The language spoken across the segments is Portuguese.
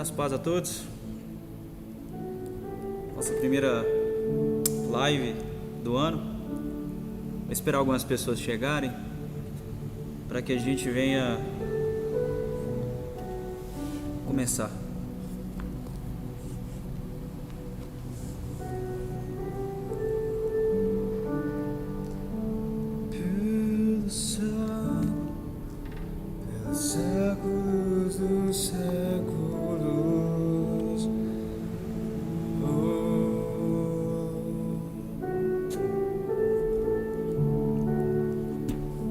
Graças a paz a todos. Nossa primeira live do ano. Vou esperar algumas pessoas chegarem para que a gente venha começar. Pelo céu, pelos séculos dos séculos.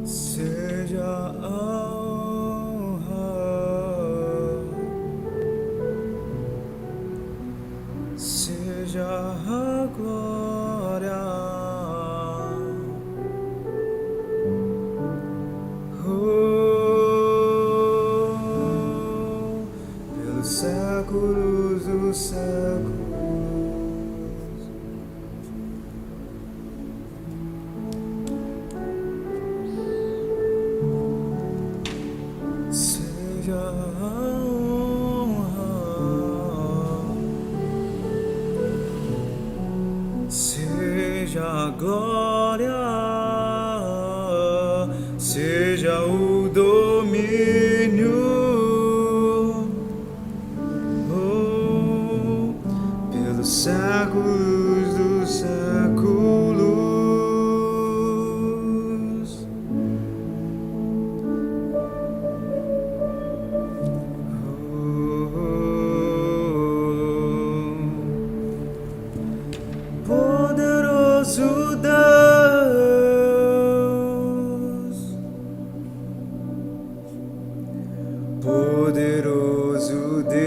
Seja a honra, seja a glória, pelos séculos dos séculos. Seja a honra, seja a glória, seja o domínio, pelos séculos dos séculos. Poderoso Deus, poderoso Deus,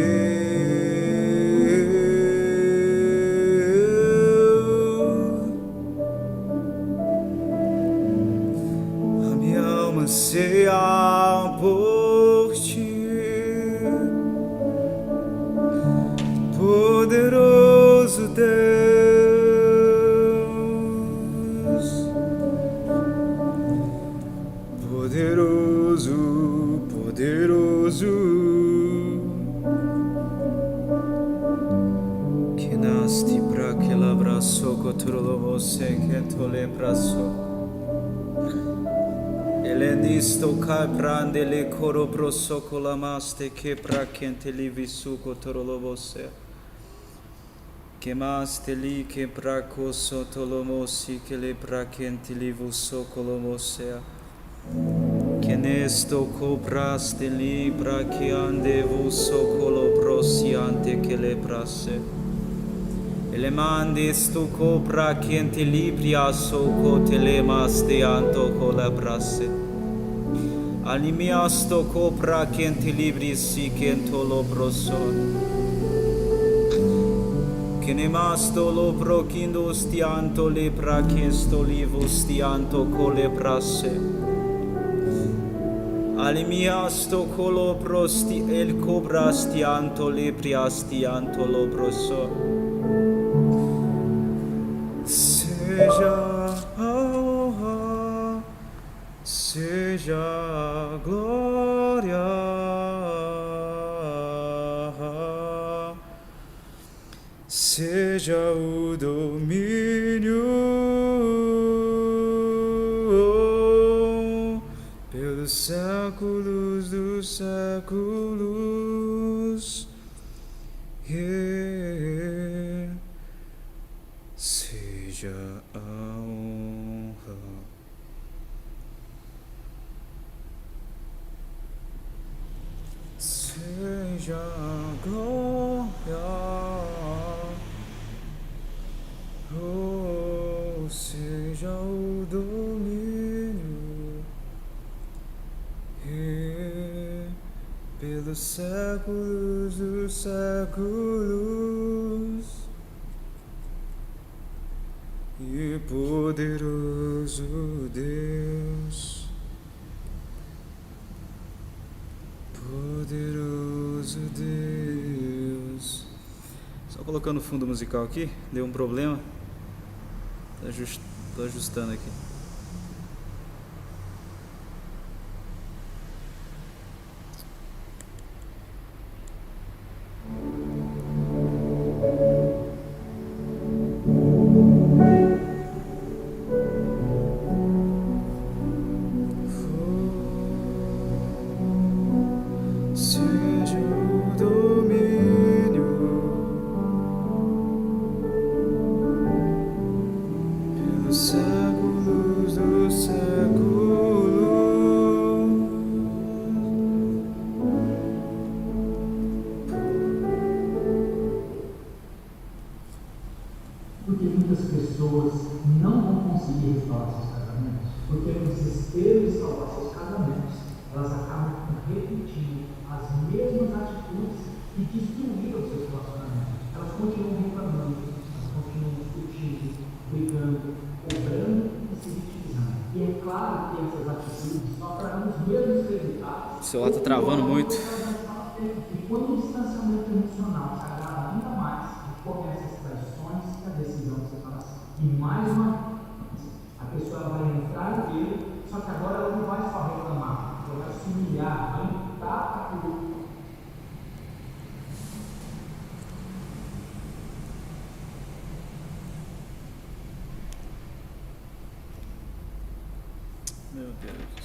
a minha alma anseia por ti, poderoso Deus. Poderoso, poderoso, que nasce para que l'abraço cotrolo você que tole braço. Ele nisto cai prande le coro proso colamaste que pra quem te livi su cotrolo você. Que mas te li que pra coso tolomosi que le pra quem te livu so colomosea. Que nesto copraste libra que ande vuso colo prosiante che le prasse. Ele mandis tu copra quien te libria soco te le maste anto cola prasse. Alimiasto copra quien te libri si quien tolo proson. Que ne masto lo proquindo stianto le pra quien sto livo stianto cole prasse. Alimiasto colo prosti el cobrastianto lepriastianto lo proso. Seja a honra, seja a glória, seja o domínio, pelos séculos dos séculos. Seja a honra, seja a glória, seja o domínio, pelos séculos dos séculos. E poderoso Deus, poderoso Deus. Só colocando o fundo musical aqui, deu um problema. Tô ajustando aqui. e destruíram seus relacionamentos. Elas continuam reclamando, elas continuam discutindo, brigando, cobrando e se vitimizando. E é claro que essas atitudes só trarão os mesmos resultados. O celular tá travando muito. E quando o distanciamento emocional se agrava ainda mais, começam as traições e a decisão de separação. E mais uma vez, a pessoa vai entrar no erro, só que agora ela não vai só reclamar, ela vai se humilhar, vai lutar para aquilo. Meu Deus.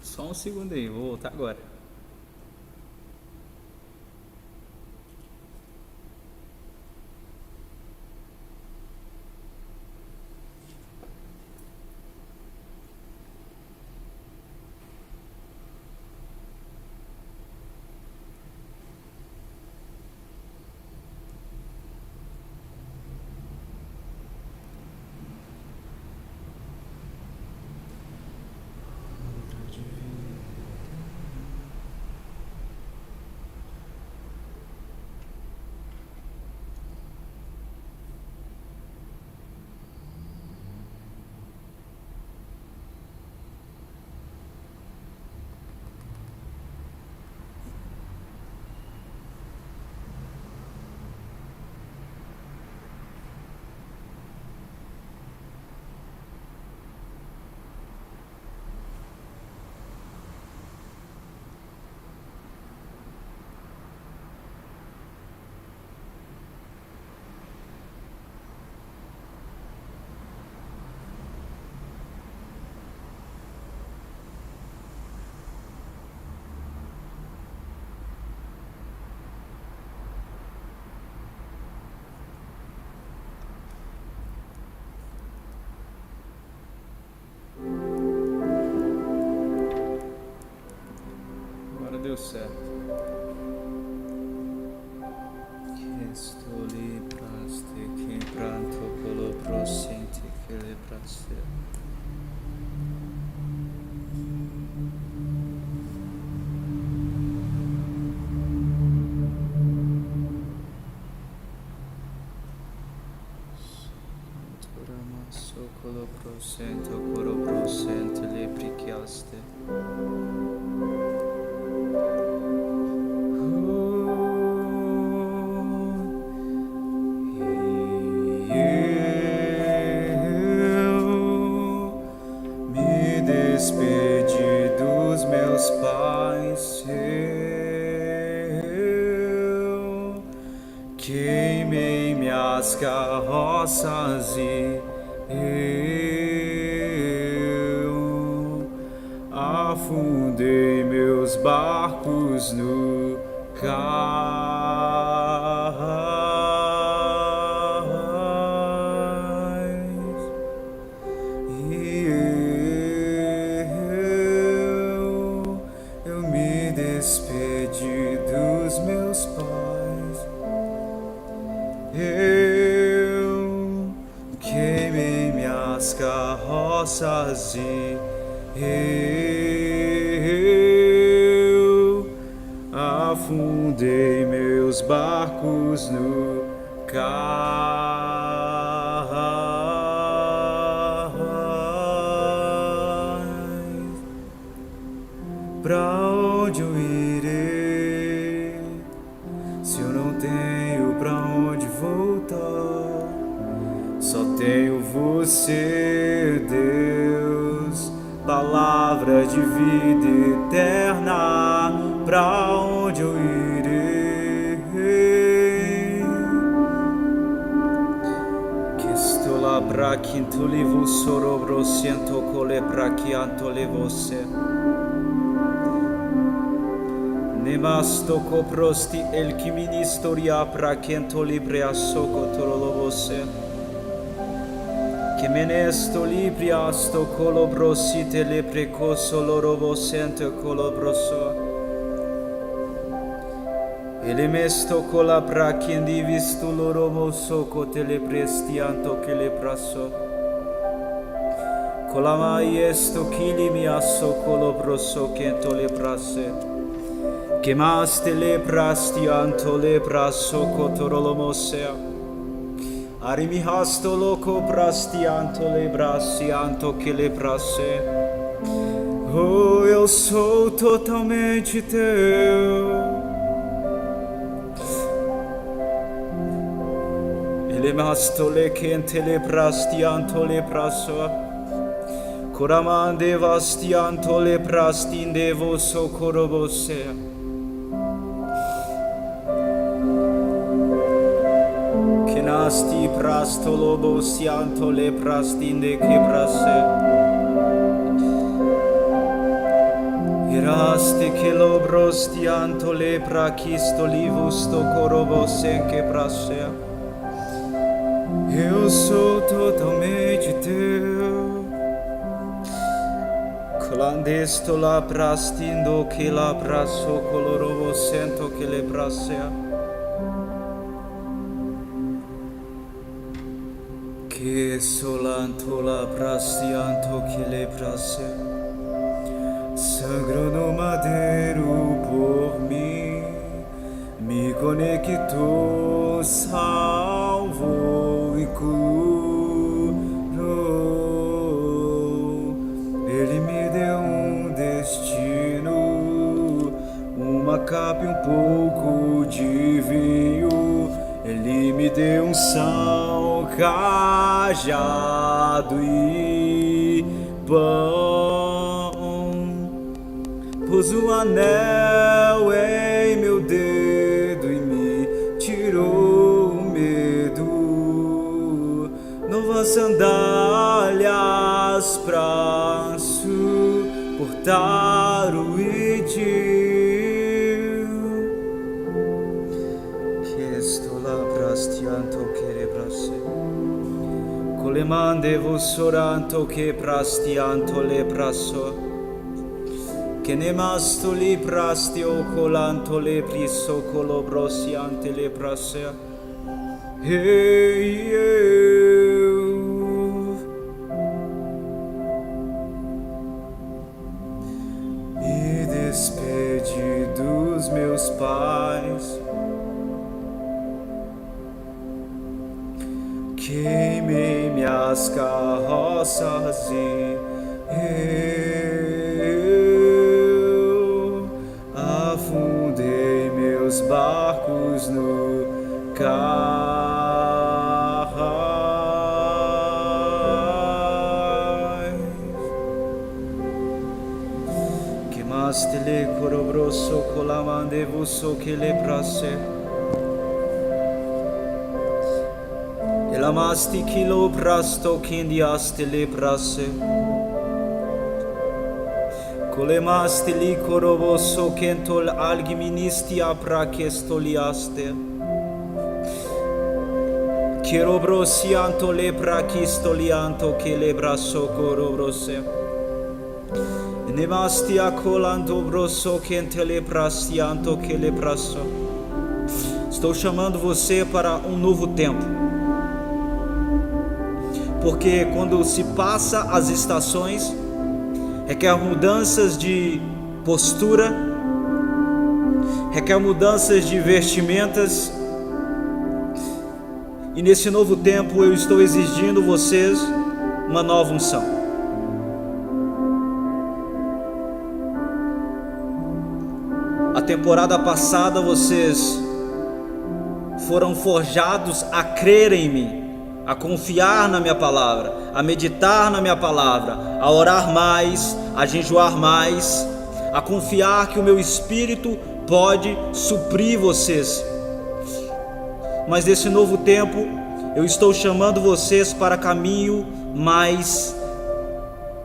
Só um segundo aí, vou voltar agora. Agora deu certo. Que libraste, que pranto polo prosente, que libraste. Socolo prosento, coro prosente, librichiaste. Despedi dos meus pais, eu queimei minhas carroças e eu afundei meus barcos no cais e eu me despedi dos meus pais. Eu queimei minhas carroças e eu afundei meus barcos no cais. Pra onde eu irei se eu não tenho pra onde voltar? Só tenho você, Deus, palavra de vida eterna. Pra onde eu irei? Que estou lá pra quinto livro sorobro siento cole pra que antole você. Nemasto coprosti el que ministoria pra quento libre a soco torolo você. Que menesto libriasto colobrosite le precoso loro vocente colobroso. Ele mesto cola pra quien divisto loro voso cote le prestianto che le praso. Cola mai esto chili mi asso colobroso quento le prase. Que mas te le prastianto le praso cotorolo mosea. Arimi hasto loco prastianto le bracianto que le prasse. Oh, eu sou totalmente teu. Ele masto le quente le prastianto le praso. Coramande vastianto le prastinde voso corobosea. Nasti prasto lobo sianto le prastinde che prase. Iraste che lobro stianto le prachisto livusto corobo sen che prasea. Eu sou totalmente teu. Clandesto la prastindo che la praso colorobo sento che le prasea. Que solanto la prastianto que le prase. Sangrou no madeiro por mim, me conectou, salvou e curou. Ele me deu um destino, uma capa e um pouco de vinho. Ele me deu um sal, cajado e pão. Pôs um anel em meu dedo e me tirou o medo. Novas sandálias pra suportar o idil. Prastianto che le prase. Cole mande vossoranto che prastianto le praso. Che ne masto li prastio colanto le priso colobrosiante le prase. E eu me despedi dos meus pais. Queimei minhas carroças e eu afundei meus barcos no cais. Quemaste le corobroso colamande vuso que le prase. Elamasti kilo prasto kindiaste le prase. Colemasti li corovoso kentol algiministi aprakestoliaste. Kirobrosianto le prakistolianto che le braso corobrose. Nemasti acolando broso kente le prastianto che le braso. Estou chamando você para um novo tempo. Porque quando se passa as estações, requer mudanças de postura, requer mudanças de vestimentas. E nesse novo tempo eu estou exigindo vocês uma nova unção. A temporada passada vocês foram forjados a crer em mim, a confiar na minha palavra, a meditar na minha palavra, a orar mais, a jejuar mais, a confiar que o meu Espírito pode suprir vocês. Mas nesse novo tempo, eu estou chamando vocês para caminhos mais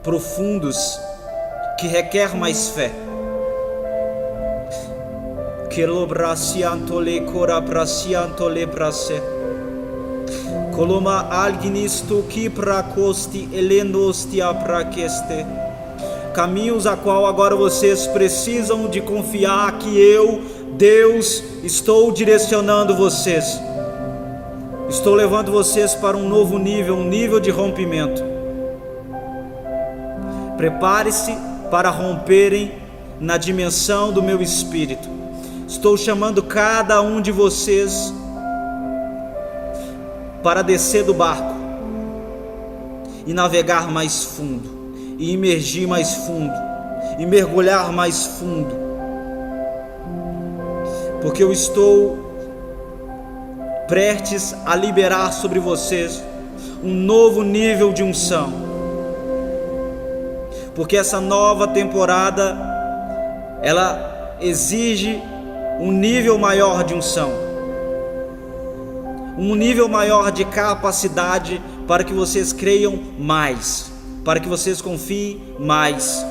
profundos, que requer mais fé. Coloma alginisto que pracosti elenostia praqueste. Caminhos a qual agora vocês precisam de confiar que eu, Deus, estou direcionando vocês. Estou levando vocês para um novo nível, um nível de rompimento. Prepare-se para romperem na dimensão do meu Espírito. Estou chamando cada um de vocês para descer do barco e navegar mais fundo, e imergir mais fundo, e mergulhar mais fundo, porque eu estou prestes a liberar sobre vocês um novo nível de unção, porque essa nova temporada ela exige um nível maior de unção, um nível maior de capacidade para que vocês creiam mais, para que vocês confiem mais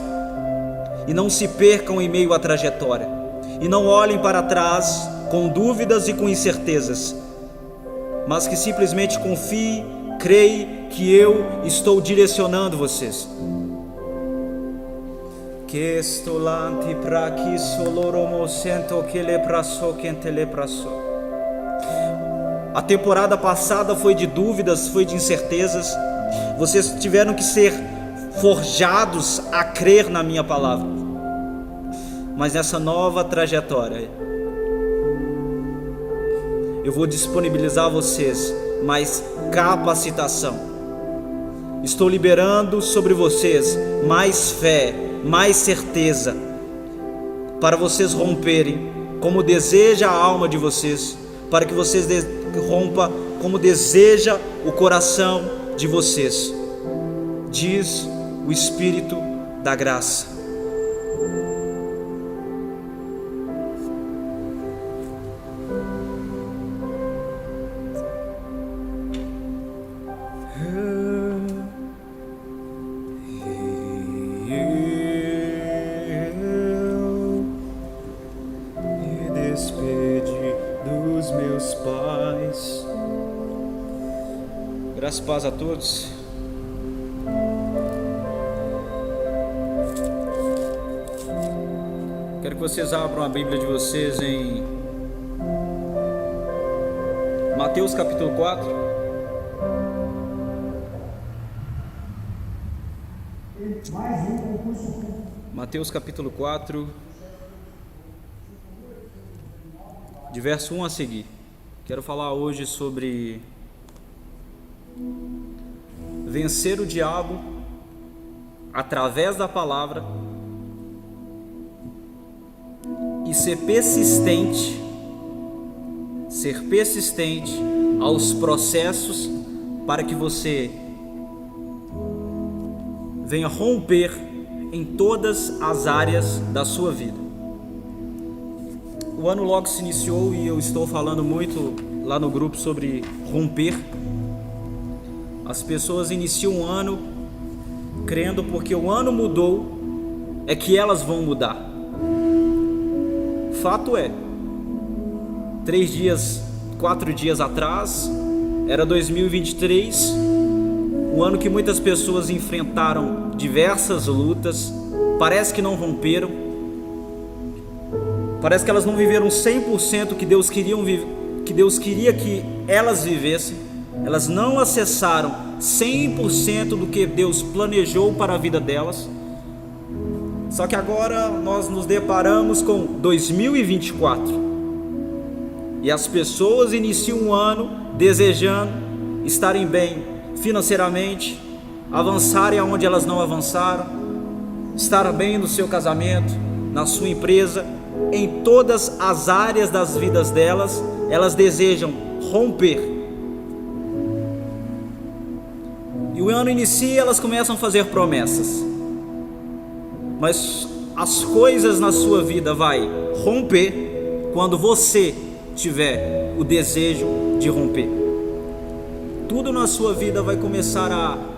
e não se percam em meio à trajetória, e não olhem para trás com dúvidas e com incertezas, mas que simplesmente confiem, creem que eu estou direcionando vocês. Que estolante para que soloromo sento que le praçou quem te le praçou. A temporada passada foi de dúvidas, foi de incertezas. Vocês tiveram que ser forjados a crer na minha palavra. Mas nessa nova trajetória, eu vou disponibilizar a vocês mais capacitação. Estou liberando sobre vocês mais fé, mais certeza, para vocês romperem como deseja a alma de vocês, para que vocês rompam como deseja o coração de vocês, diz o Espírito da graça. Graças e paz a todos. Quero que vocês abram a Bíblia de vocês em Mateus capítulo 4. Mateus capítulo 4, de verso 1 a seguir. Quero falar hoje sobre vencer o diabo através da palavra e ser persistente aos processos para que você venha romper em todas as áreas da sua vida. O ano logo se iniciou e eu estou falando muito lá no grupo sobre romper. As pessoas iniciam um ano crendo porque o ano mudou, é que elas vão mudar. Fato é, 4 dias atrás, era 2023, um ano que muitas pessoas enfrentaram diversas lutas, parece que não romperam, parece que elas não viveram 100% que Deus que Deus queria que elas vivessem. Elas não acessaram 100% do que Deus planejou para a vida delas. Só que agora nós nos deparamos com 2024 e as pessoas iniciam um ano desejando estarem bem financeiramente, avançarem aonde elas não avançaram, estar bem no seu casamento, na sua empresa, em todas as áreas das vidas delas. Elas desejam romper. E o ano inicia e elas começam a fazer promessas. Mas as coisas na sua vida vai romper quando você tiver o desejo de romper. Tudo na sua vida vai começar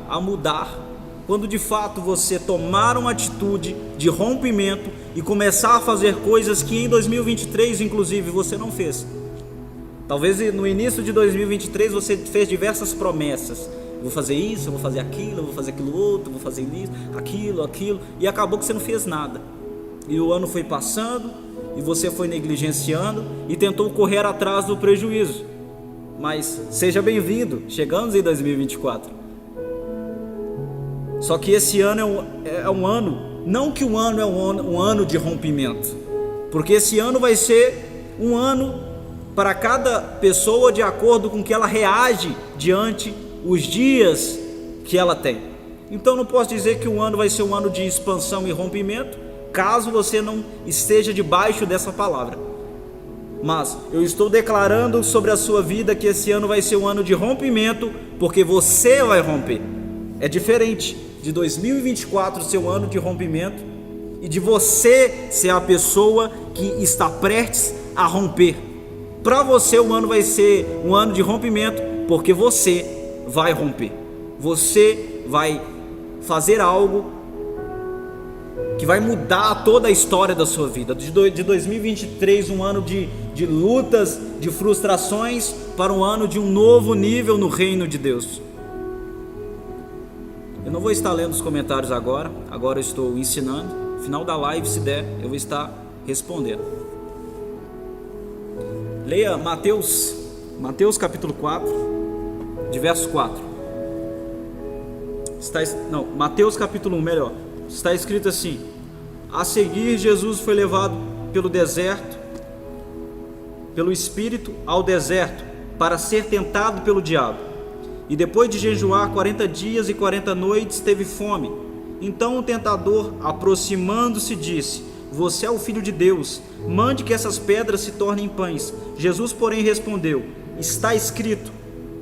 a mudar quando de fato você tomar uma atitude de rompimento e começar a fazer coisas que em 2023 inclusive você não fez. Talvez no início de 2023 você fez diversas promessas. Eu vou fazer isso, eu vou fazer aquilo, eu vou fazer aquilo outro, eu vou fazer isso, aquilo, e acabou que você não fez nada. E o ano foi passando, e você foi negligenciando, e tentou correr atrás do prejuízo. Mas seja bem-vindo, chegamos em 2024. Só que esse ano é um ano, não que o ano é um ano de rompimento, porque esse ano vai ser um ano para cada pessoa de acordo com que ela reage diante os dias que ela tem. Então não posso dizer que o ano vai ser um ano de expansão e rompimento, caso você não esteja debaixo dessa palavra. Mas eu estou declarando sobre a sua vida que esse ano vai ser um ano de rompimento, porque você vai romper. É diferente de 2024 ser um ano de rompimento e de você ser a pessoa que está prestes a romper. Para você o ano vai ser um ano de rompimento, porque você vai romper. Você vai fazer algo que vai mudar toda a história da sua vida. De 2023, um ano de lutas, de frustrações, para um ano de um novo nível no reino de Deus. Eu não vou estar lendo os comentários agora eu estou ensinando. No final da live, se der, eu vou estar respondendo. Leia Mateus capítulo 4, de verso 4. Mateus capítulo 1, melhor. Está escrito assim: a seguir Jesus foi levado pelo Espírito ao deserto, para ser tentado pelo diabo. E depois de jejuar 40 dias e 40 noites, teve fome. Então o tentador, aproximando-se, disse: você é o Filho de Deus, mande que essas pedras se tornem pães. Jesus, porém, respondeu: está escrito,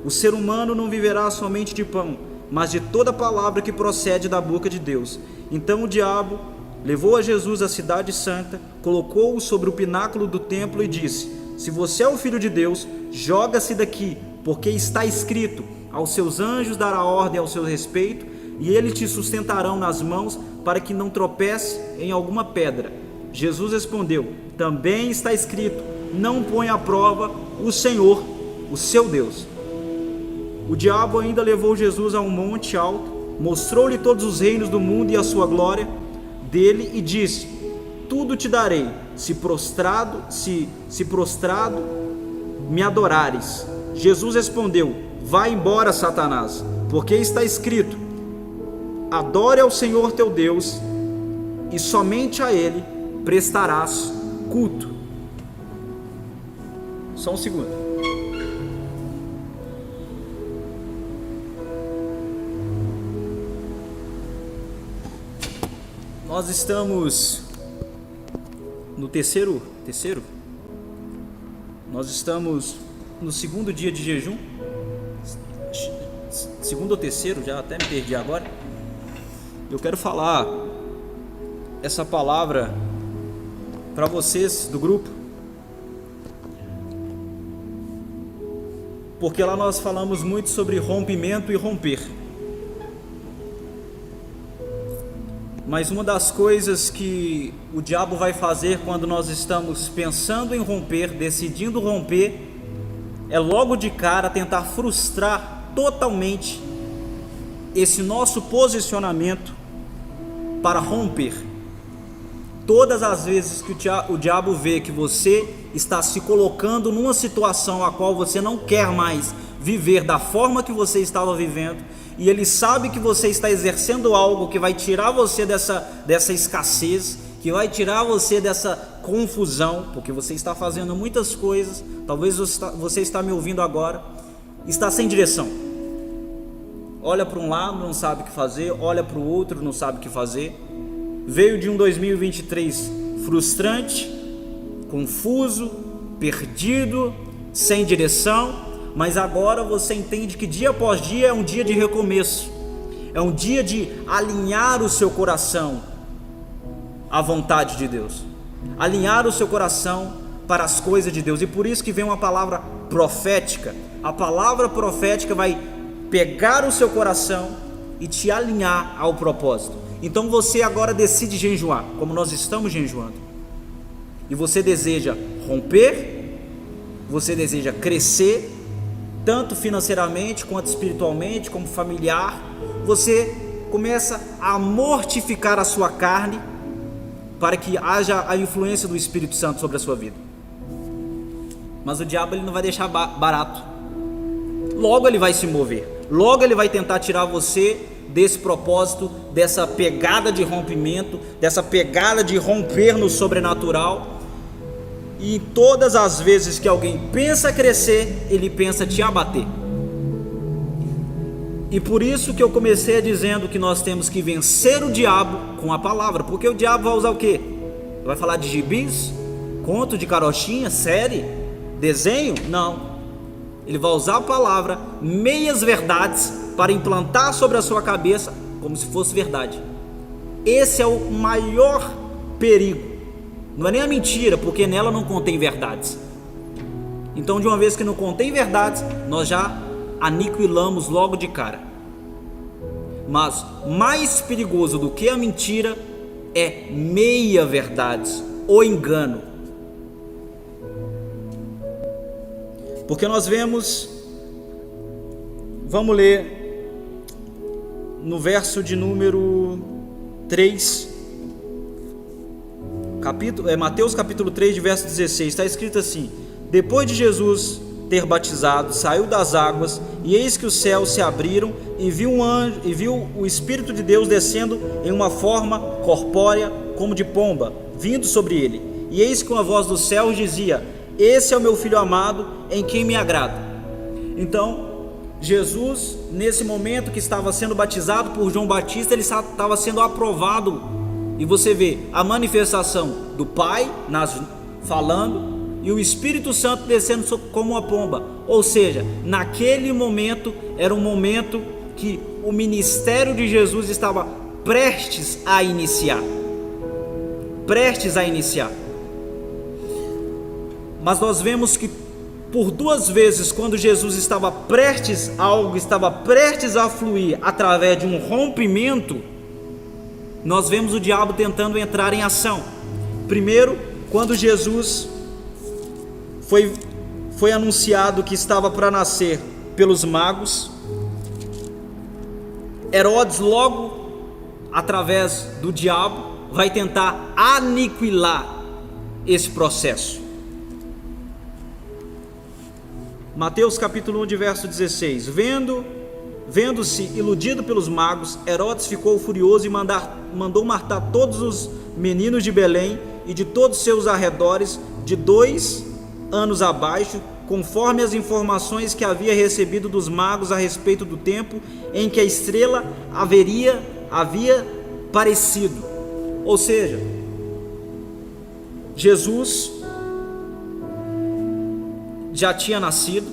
o ser humano não viverá somente de pão, mas de toda palavra que procede da boca de Deus. Então o diabo levou a Jesus à cidade santa, colocou-o sobre o pináculo do templo e disse: se você é o Filho de Deus, joga-se daqui, porque está escrito, aos seus anjos dará ordem ao seu respeito, e eles te sustentarão nas mãos, para que não tropece em alguma pedra. Jesus respondeu: também está escrito, não ponha à prova o Senhor, o seu Deus. O diabo ainda levou Jesus a um monte alto, mostrou-lhe todos os reinos do mundo e a sua glória dele, e disse: tudo te darei, se prostrado me adorares. Jesus respondeu: vai embora, Satanás, porque está escrito, adore ao Senhor teu Deus, e somente a Ele prestarás culto. Só um segundo. Nós estamos no terceiro? Nós estamos no segundo dia de jejum, segundo ou terceiro, já até me perdi agora. Eu quero falar essa palavra para vocês do grupo, porque lá nós falamos muito sobre rompimento e romper. Mas uma das coisas que o diabo vai fazer quando nós estamos pensando em romper, decidindo romper, é logo de cara tentar frustrar totalmente esse nosso posicionamento para romper. Todas as vezes que o diabo vê que você está se colocando numa situação a qual você não quer mais viver da forma que você estava vivendo, e Ele sabe que você está exercendo algo que vai tirar você dessa escassez, que vai tirar você dessa confusão, porque você está fazendo muitas coisas, talvez você está me ouvindo agora, está sem direção, olha para um lado, não sabe o que fazer, olha para o outro, não sabe o que fazer, veio de um 2023 frustrante, confuso, perdido, sem direção, mas agora você entende que dia após dia é um dia de recomeço, é um dia de alinhar o seu coração à vontade de Deus, alinhar o seu coração para as coisas de Deus, e por isso que vem uma palavra profética. A palavra profética vai pegar o seu coração e te alinhar ao propósito. Então você agora decide jejuar, como nós estamos jejuando, e você deseja romper, você deseja crescer, tanto financeiramente, quanto espiritualmente, como familiar. Você começa a mortificar a sua carne, para que haja a influência do Espírito Santo sobre a sua vida. Mas o diabo, ele não vai deixar barato, logo ele vai se mover, logo ele vai tentar tirar você desse propósito, dessa pegada de rompimento, dessa pegada de romper no sobrenatural. E todas as vezes que alguém pensa crescer, ele pensa te abater. E por isso que eu comecei dizendo que nós temos que vencer o diabo com a palavra, porque o diabo vai usar o quê? Vai falar de gibis, conto de carochinha, série, desenho? Não, ele vai usar a palavra, meias verdades, para implantar sobre a sua cabeça como se fosse verdade. Esse é o maior perigo. Não é nem a mentira, porque nela não contém verdades. Então, de uma vez que não contém verdades, nós já aniquilamos logo de cara. Mas mais perigoso do que a mentira é meia verdades, o engano. Porque nós vemos, vamos ler no verso de número 3, Mateus capítulo 3, de verso 16, está escrito assim: depois de Jesus ter batizado, saiu das águas, e eis que os céus se abriram, e viu um anjo, e viu o Espírito de Deus descendo em uma forma corpórea como de pomba, vindo sobre ele. E eis que uma voz do céu dizia: esse é o meu filho amado, em quem me agrado. Então Jesus, nesse momento que estava sendo batizado por João Batista, ele estava sendo aprovado. E você vê a manifestação do Pai falando, e o Espírito Santo descendo como uma pomba. Ou seja, naquele momento era um momento que o ministério de Jesus estava prestes a iniciar. Mas nós vemos que por duas vezes, quando Jesus estava prestes a fluir através de um rompimento, nós vemos o diabo tentando entrar em ação. Primeiro, quando Jesus foi anunciado que estava para nascer pelos magos, Herodes, logo através do diabo, vai tentar aniquilar esse processo. Mateus capítulo 1, de verso 16: Vendo-se iludido pelos magos, Herodes ficou furioso e mandou matar todos os meninos de Belém e de todos seus arredores, de 2 anos abaixo, conforme as informações que havia recebido dos magos a respeito do tempo em que a estrela havia parecido. Ou seja, Jesus já tinha nascido,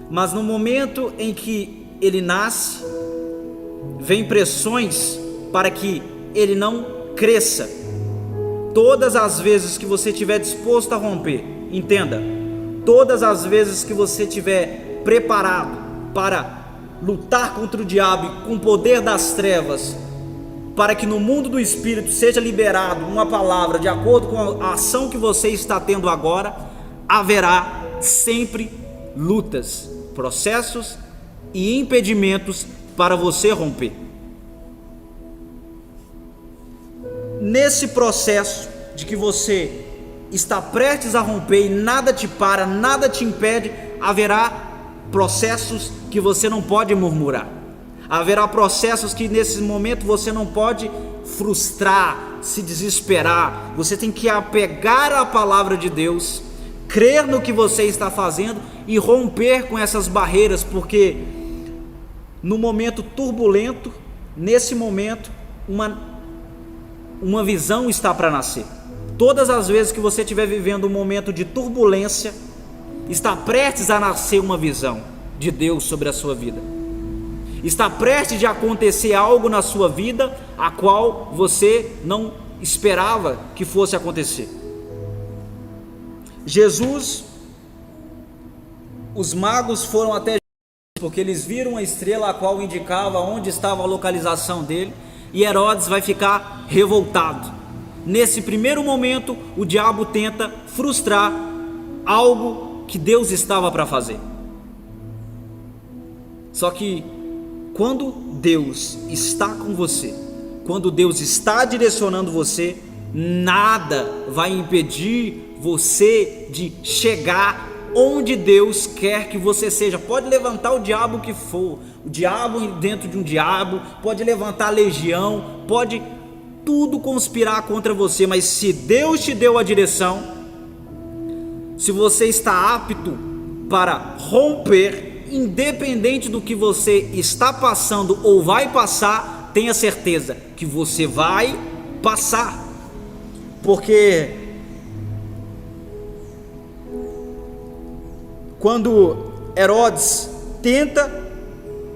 mas no momento em que ele nasce, vem pressões para que ele não cresça. Todas as vezes que você estiver disposto a romper, entenda, todas as vezes que você estiver preparado para lutar contra o diabo e com o poder das trevas, para que no mundo do Espírito seja liberado uma palavra de acordo com a ação que você está tendo agora, haverá sempre lutas, processos e impedimentos para você romper. Nesse processo de que você está prestes a romper e nada te para, nada te impede, haverá processos que você não pode murmurar. Haverá processos que nesse momento você não pode frustrar, se desesperar. Você tem que apegar à palavra de Deus, crer no que você está fazendo e romper com essas barreiras, porque no momento turbulento, nesse momento, uma visão está para nascer. Todas as vezes que você estiver vivendo um momento de turbulência, está prestes a nascer uma visão de Deus sobre a sua vida. Está prestes de acontecer algo na sua vida a qual você não esperava que fosse acontecer. Jesus, os magos foram até Jesus porque eles viram a estrela a qual indicava onde estava a localização dele, e Herodes vai ficar revoltado. Nesse primeiro momento, o diabo tenta frustrar algo que Deus estava para fazer. Só que quando Deus está com você, quando Deus está direcionando você, nada vai impedir você de chegar onde Deus quer que você seja. Pode levantar o diabo que for, o diabo dentro de um diabo, pode levantar a legião, pode tudo conspirar contra você, mas se Deus te deu a direção, se você está apto para romper, independente do que você está passando ou vai passar, tenha certeza que você vai passar, porque quando Herodes tenta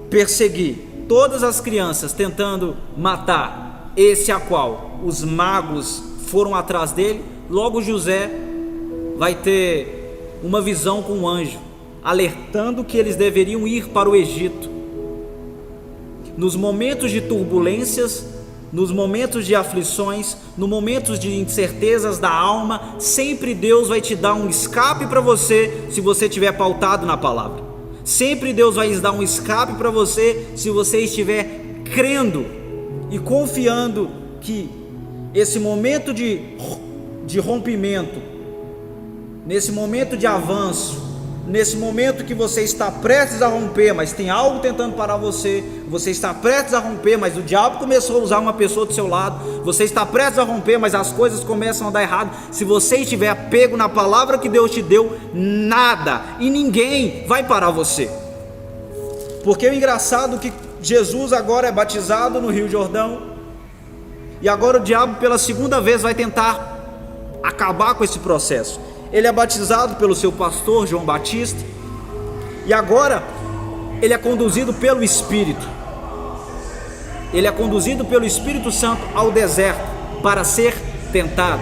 perseguir todas as crianças, tentando matar esse a qual os magos foram atrás dele, logo José vai ter uma visão com um anjo, alertando que eles deveriam ir para o Egito. Nos momentos de turbulências, nos momentos de aflições, nos momentos de incertezas da alma, sempre Deus vai te dar um escape para você, se você estiver pautado na palavra. Sempre Deus vai dar um escape para você, se você estiver crendo e confiando que esse momento de rompimento, nesse momento de avanço, nesse momento que você está prestes a romper, mas tem algo tentando parar você, você está prestes a romper, mas o diabo começou a usar uma pessoa do seu lado, você está prestes a romper, mas as coisas começam a dar errado. Se você estiver pego na palavra que Deus te deu, nada e ninguém vai parar você. Porque o engraçado é que Jesus agora é batizado no Rio Jordão, e agora o diabo pela segunda vez vai tentar acabar com esse processo. Ele é batizado pelo seu pastor João Batista, e agora ele é conduzido pelo Espírito. Ele é conduzido pelo Espírito Santo ao deserto para ser tentado.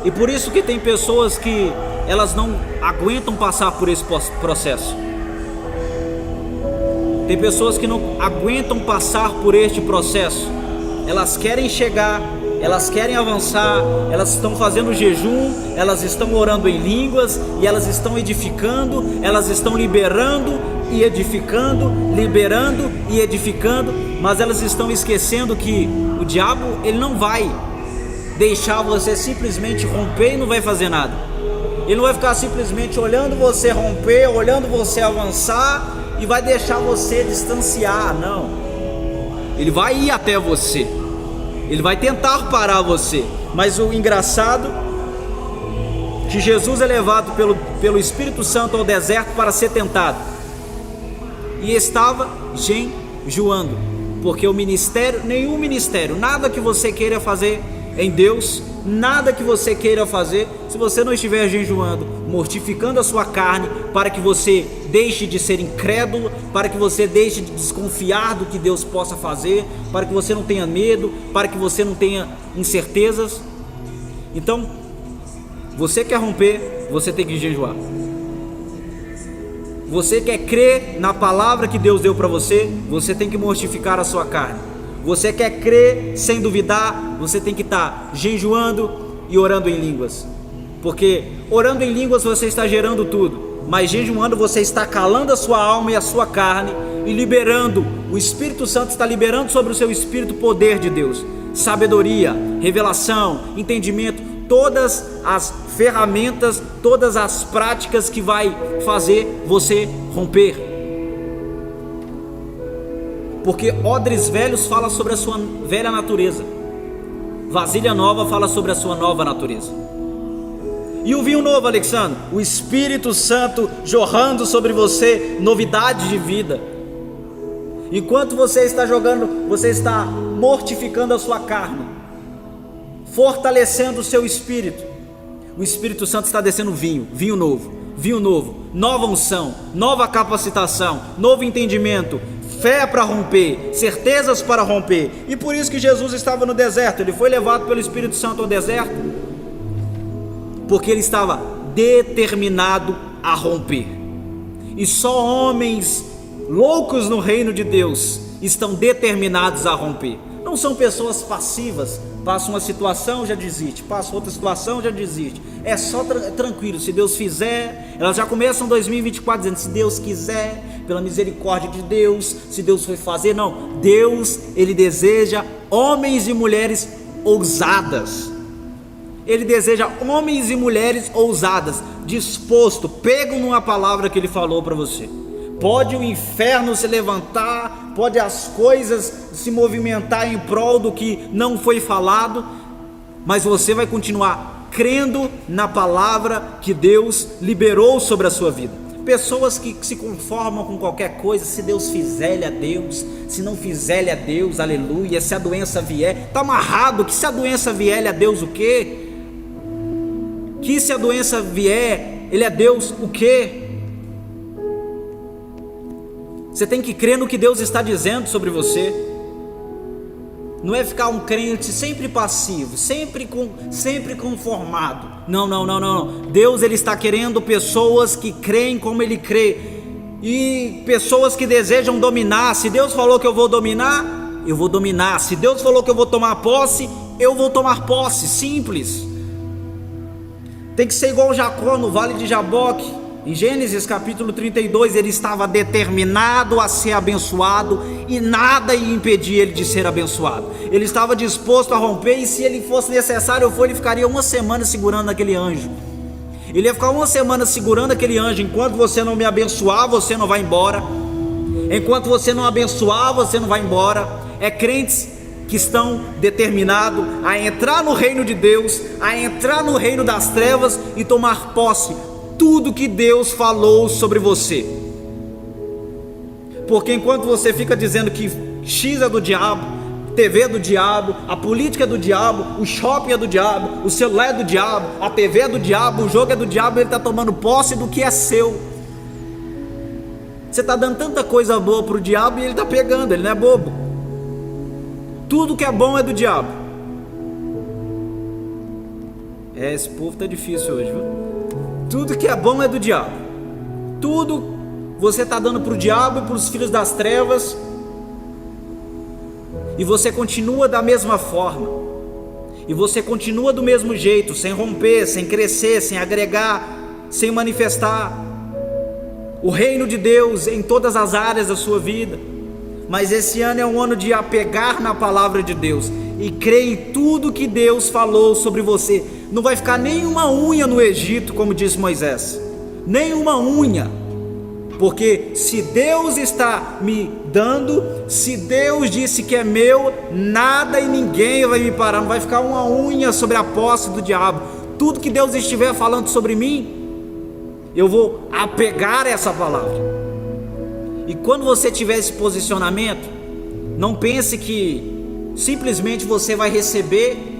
E por isso que tem pessoas que elas não aguentam passar por esse processo. Tem pessoas que não aguentam passar por este processo. Elas querem chegar, elas querem avançar, elas estão fazendo jejum, elas estão orando em línguas, e elas estão edificando, elas estão liberando e edificando, liberando e edificando, mas elas estão esquecendo que o diabo, ele não vai deixar você simplesmente romper e não vai fazer nada. Ele não vai ficar simplesmente olhando você romper, olhando você avançar e vai deixar você distanciar, não. Ele vai ir até você, ele vai tentar parar você, mas o engraçado é que Jesus é levado pelo Espírito Santo ao deserto para ser tentado, e estava jejuando, porque o ministério, nenhum ministério, nada que você queira fazer em Deus, nada que você queira fazer, se você não estiver jejuando, mortificando a sua carne, para que você deixe de ser incrédulo, para que você deixe de desconfiar do que Deus possa fazer, para que você não tenha medo, para que você não tenha incertezas. Então, você quer romper, você tem que jejuar. Você quer crer na palavra que Deus deu para você, você tem que mortificar a sua carne. Você quer crer sem duvidar, você tem que estar jejuando e orando em línguas, porque orando em línguas você está gerando tudo, mas jejuando você está calando a sua alma e a sua carne e liberando. O Espírito Santo está liberando sobre o seu espírito o poder de Deus, sabedoria, revelação, entendimento, todas as ferramentas, todas as práticas que vai fazer você romper. Porque odres velhos fala sobre a sua velha natureza, vasilha nova fala sobre a sua nova natureza. E o vinho novo, Alexandre, o Espírito Santo jorrando sobre você, novidade de vida. Enquanto você está jogando, você está mortificando a sua carne, fortalecendo o seu espírito. O Espírito Santo está descendo vinho novo, nova unção, nova capacitação, novo entendimento, fé para romper, certezas para romper. E por isso que Jesus estava no deserto. Ele foi levado pelo Espírito Santo ao deserto, porque ele estava determinado a romper. E só homens loucos no reino de Deus estão determinados a romper. Não são pessoas passivas, passa uma situação, já desiste, passa outra situação, já desiste. É só tranquilo, se Deus fizer. Elas já começam 2024 dizendo: se Deus quiser, pela misericórdia de Deus, se Deus for fazer. Não, Deus, Ele deseja homens e mulheres ousadas. Ele deseja homens e mulheres ousadas, disposto, pego numa palavra que Ele falou para você. Pode o inferno se levantar, pode as coisas se movimentar em prol do que não foi falado, mas você vai continuar crendo na palavra que Deus liberou sobre a sua vida. Pessoas que se conformam com qualquer coisa: se Deus fizer, ele é Deus, se não fizer, ele é Deus, aleluia. Se a doença vier, está amarrado, que se a doença vier, ele é Deus o quê? Que se a doença vier, ele é Deus o quê? Você tem que crer no que Deus está dizendo sobre você. Não é ficar um crente sempre passivo, sempre conformado. Não. Deus, Ele está querendo pessoas que creem como Ele crê, e pessoas que desejam dominar. Se Deus falou que eu vou dominar, eu vou dominar. Se Deus falou que eu vou tomar posse, eu vou tomar posse. Simples. Tem que ser igual Jacó no vale de Jaboque. Em Gênesis capítulo 32, ele estava determinado a ser abençoado, e nada ia impedir ele de ser abençoado. Ele estava disposto a romper, e se ele fosse necessário, ele ficaria uma semana segurando aquele anjo. Ele ia ficar uma semana segurando aquele anjo. Enquanto você não me abençoar, você não vai embora. Enquanto você não abençoar, você não vai embora. É crentes que estão determinados a entrar no reino de Deus, a entrar no reino das trevas e tomar posse tudo que Deus falou sobre você. Porque enquanto você fica dizendo que X é do diabo, TV é do diabo, a política é do diabo, o shopping é do diabo, o celular é do diabo, a TV é do diabo, o jogo é do diabo, ele está tomando posse do que é seu. Você está dando tanta coisa boa para o diabo e ele está pegando, ele não é bobo. Tudo que é bom é do diabo. Esse povo está difícil hoje, viu? Tudo que é bom é do diabo. Tudo você está dando para o diabo e para os filhos das trevas, e você continua da mesma forma, e você continua do mesmo jeito, sem romper, sem crescer, sem agregar, sem manifestar o reino de Deus em todas as áreas da sua vida. Mas esse ano é um ano de apegar na palavra de Deus e crer em tudo que Deus falou sobre você. Não vai ficar nenhuma unha no Egito, como disse Moisés, nenhuma unha, porque se Deus está me dando, se Deus disse que é meu, nada e ninguém vai me parar. Não vai ficar uma unha sobre a posse do diabo. Tudo que Deus estiver falando sobre mim, eu vou apegar essa palavra. E quando você tiver esse posicionamento, não pense que simplesmente você vai receber,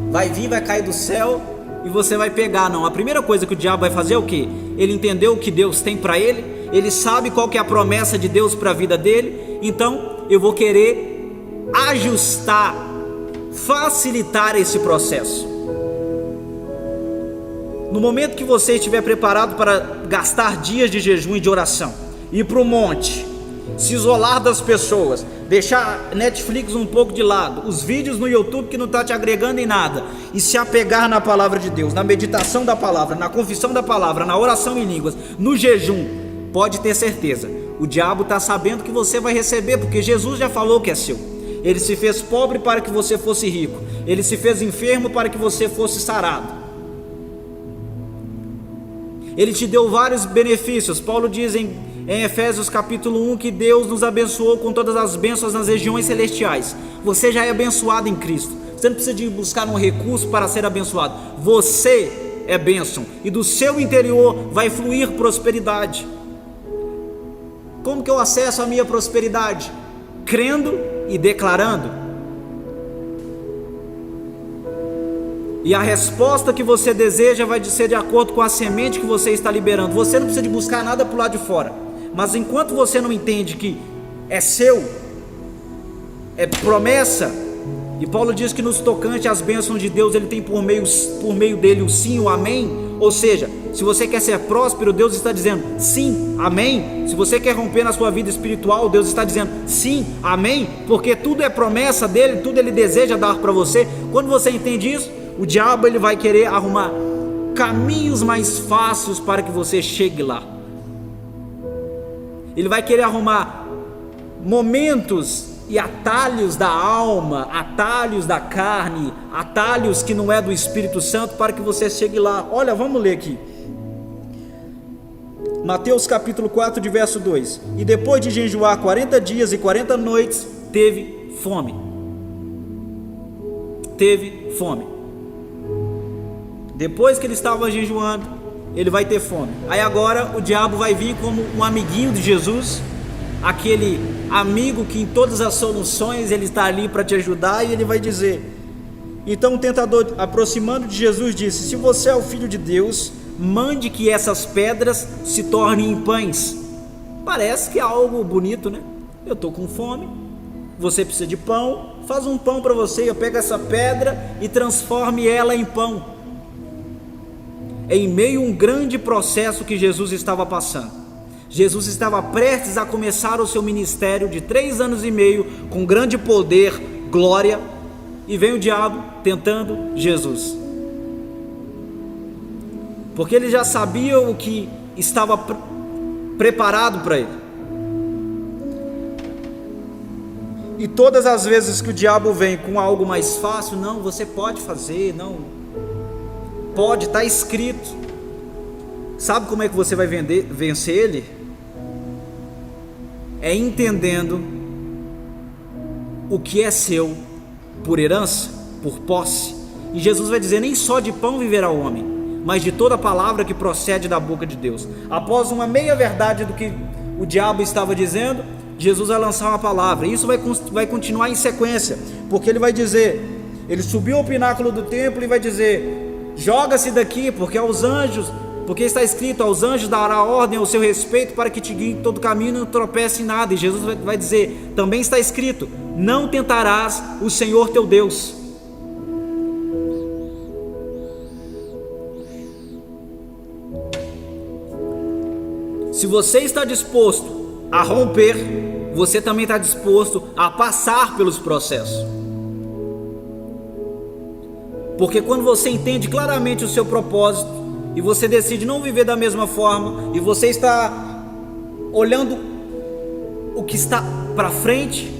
vai vir, vai cair do céu e você vai pegar. Não, a primeira coisa que o diabo vai fazer é o quê? Ele entendeu o que Deus tem para ele, ele sabe qual que é a promessa de Deus para a vida dele. Então eu vou querer ajustar, facilitar esse processo. No momento que você estiver preparado para gastar dias de jejum e de oração, ir para o monte, se isolar das pessoas, deixar Netflix um pouco de lado, os vídeos no YouTube que não está te agregando em nada, e se apegar na palavra de Deus, na meditação da palavra, na confissão da palavra, na oração em línguas, no jejum, pode ter certeza, o diabo está sabendo que você vai receber, porque Jesus já falou que é seu. Ele se fez pobre para que você fosse rico. Ele se fez enfermo para que você fosse sarado. Ele te deu vários benefícios. Paulo diz em Efésios capítulo 1 que Deus nos abençoou com todas as bênçãos nas regiões celestiais. Você já é abençoado em Cristo. Você não precisa de buscar um recurso para ser abençoado. Você é bênção, e do seu interior vai fluir prosperidade. Como que eu acesso a minha prosperidade? Crendo e declarando. E a resposta que você deseja vai ser de acordo com a semente que você está liberando. Você não precisa de buscar nada para o lado de fora. Mas enquanto você não entende que é seu, é promessa, e Paulo diz que nos tocante às bênçãos de Deus, ele tem por meio dele o sim, o amém. Ou seja, se você quer ser próspero, Deus está dizendo sim, amém. Se você quer romper na sua vida espiritual, Deus está dizendo sim, amém. Porque tudo é promessa dele, tudo ele deseja dar para você. Quando você entende isso, o diabo ele vai querer arrumar caminhos mais fáceis para que você chegue lá. Ele vai querer arrumar momentos e atalhos da alma, atalhos da carne, atalhos que não é do Espírito Santo para que você chegue lá. Olha, vamos ler aqui. Mateus capítulo 4, de verso 2. E depois de jejuar 40 dias e 40 noites, teve fome. Teve fome. Depois que ele estava jejuando, ele vai ter fome. Aí agora o diabo vai vir como um amiguinho de Jesus, aquele amigo que em todas as soluções ele está ali para te ajudar, e ele vai dizer: então o tentador, aproximando de Jesus, disse: se você é o Filho de Deus, mande que essas pedras se tornem em pães. Parece que é algo bonito, né? Eu estou com fome, você precisa de pão, faz um pão para você, eu pego essa pedra e transforme ela em pão. Em meio a um grande processo que Jesus estava passando, Jesus estava prestes a começar o seu ministério de 3 anos e meio, com grande poder, glória, e vem o diabo tentando Jesus, porque ele já sabia o que estava preparado para ele. E todas as vezes que o diabo vem com algo mais fácil, não, você pode fazer, não, pode, está escrito. Sabe como é que você vai vencer ele? É entendendo o que é seu por herança, por posse. E Jesus vai dizer: nem só de pão viverá o homem, mas de toda palavra que procede da boca de Deus. Após uma meia verdade do que o diabo estava dizendo, Jesus vai lançar uma palavra, e isso vai continuar em sequência, porque ele vai dizer, ele subiu ao pináculo do templo e vai dizer: joga-se daqui, porque está escrito, aos anjos dará ordem ao seu respeito para que te guiem em todo caminho e não tropece em nada. E Jesus vai dizer, também está escrito, não tentarás o Senhor teu Deus. Se você está disposto a romper, você também está disposto a passar pelos processos. Porque quando você entende claramente o seu propósito, e você decide não viver da mesma forma, e você está olhando o que está para frente,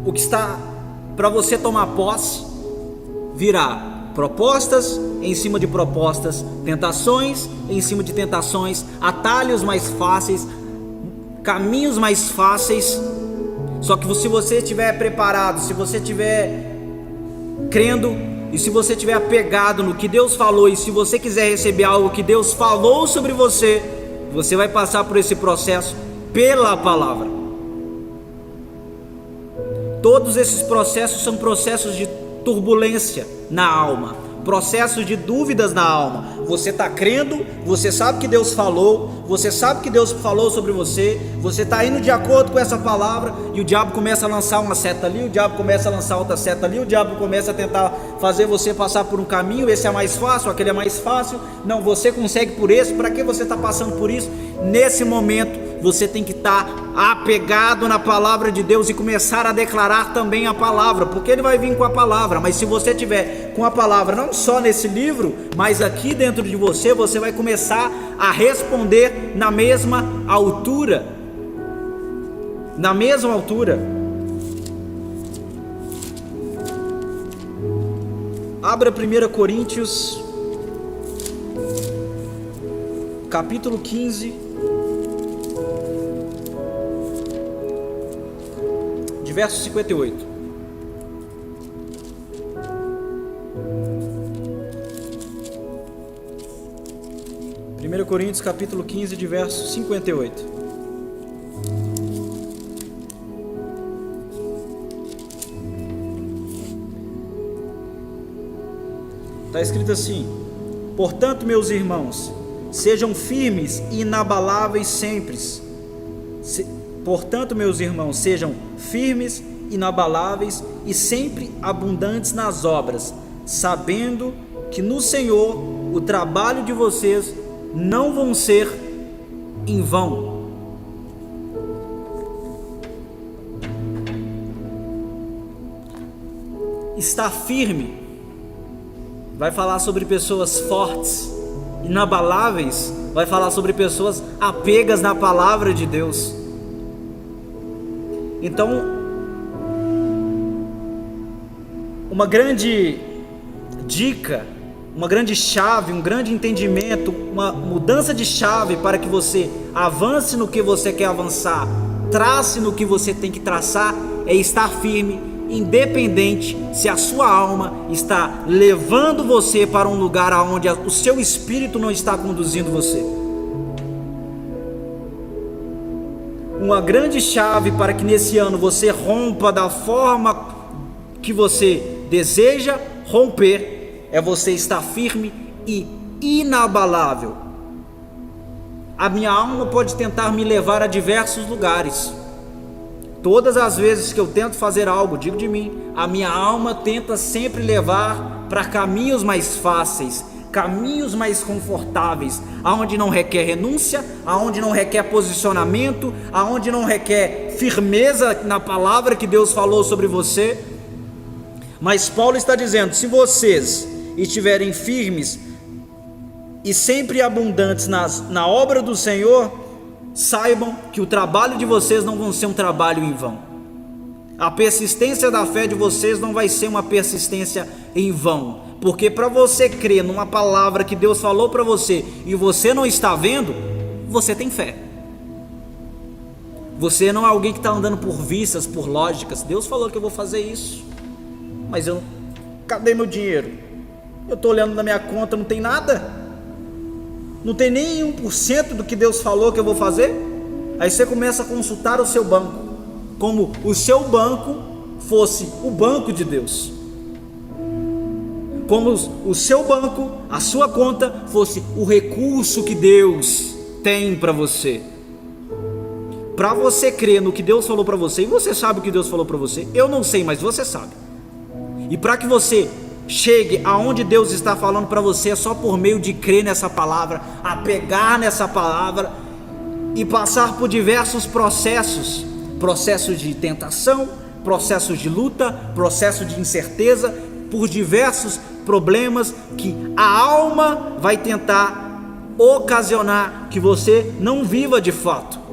o que está para você tomar posse, virá propostas em cima de propostas, tentações em cima de tentações, atalhos mais fáceis, caminhos mais fáceis. Só que se você estiver preparado, se você estiver crendo, e se você estiver apegado no que Deus falou, e se você quiser receber algo que Deus falou sobre você, você vai passar por esse processo pela palavra. Todos esses processos são processos de turbulência na alma, processos de dúvidas na alma. Você está crendo, você sabe que Deus falou, você sabe que Deus falou sobre você, você está indo de acordo com essa palavra, e o diabo começa a lançar uma seta ali, o diabo começa a lançar outra seta ali, o diabo começa a tentar fazer você passar por um caminho, esse é mais fácil, aquele é mais fácil, não, você consegue por esse, para que você está passando por isso? Nesse momento você tem que estar apegado na palavra de Deus e começar a declarar também a palavra, porque ele vai vir com a palavra. Mas se você tiver com a palavra não só nesse livro, mas aqui dentro de você, você vai começar a responder na mesma altura. Na mesma altura. Abra 1 Coríntios, capítulo 15, de verso 58. 1 Coríntios, capítulo 15, de verso 58. Está escrito assim: portanto, meus irmãos, sejam firmes e inabaláveis sempre. Portanto, meus irmãos, sejam firmes, inabaláveis e sempre abundantes nas obras, sabendo que no Senhor o trabalho de vocês não vão ser em vão. Estar firme vai falar sobre pessoas fortes, inabaláveis vai falar sobre pessoas apegas na palavra de Deus. Então, uma grande dica, uma grande chave, um grande entendimento, uma mudança de chave para que você avance no que você quer avançar, trace no que você tem que traçar, é estar firme, independente se a sua alma está levando você para um lugar aonde o seu espírito não está conduzindo você. Uma grande chave para que nesse ano você rompa da forma que você deseja romper é você estar firme e inabalável. A minha alma pode tentar me levar a diversos lugares. Todas as vezes que eu tento fazer algo, digo de mim, a minha alma tenta sempre levar para caminhos mais fáceis, caminhos mais confortáveis, aonde não requer renúncia, aonde não requer posicionamento, aonde não requer firmeza na palavra que Deus falou sobre você. Mas Paulo está dizendo: se vocês estiverem firmes e sempre abundantes na obra do Senhor, saibam que o trabalho de vocês não vai ser um trabalho em vão. A persistência da fé de vocês não vai ser uma persistência em vão, porque para você crer numa palavra que Deus falou para você e você não está vendo, você tem fé. Você não é alguém que está andando por vistas, por lógicas. Deus falou que eu vou fazer isso, mas cadê meu dinheiro? Eu estou olhando na minha conta, não tem nada. Não tem nem 1% do que Deus falou que eu vou fazer. Aí você começa a consultar o seu banco, como o seu banco fosse o banco de Deus, como o seu banco, a sua conta fosse o recurso que Deus tem para você. Para você crer no que Deus falou para você, e você sabe o que Deus falou para você, eu não sei, mas você sabe. E para que você chegue aonde Deus está falando para você, é só por meio de crer nessa palavra, apegar nessa palavra e passar por diversos processos de tentação, processos de luta, processo de incerteza, por diversos problemas que a alma vai tentar ocasionar que você não viva de fato.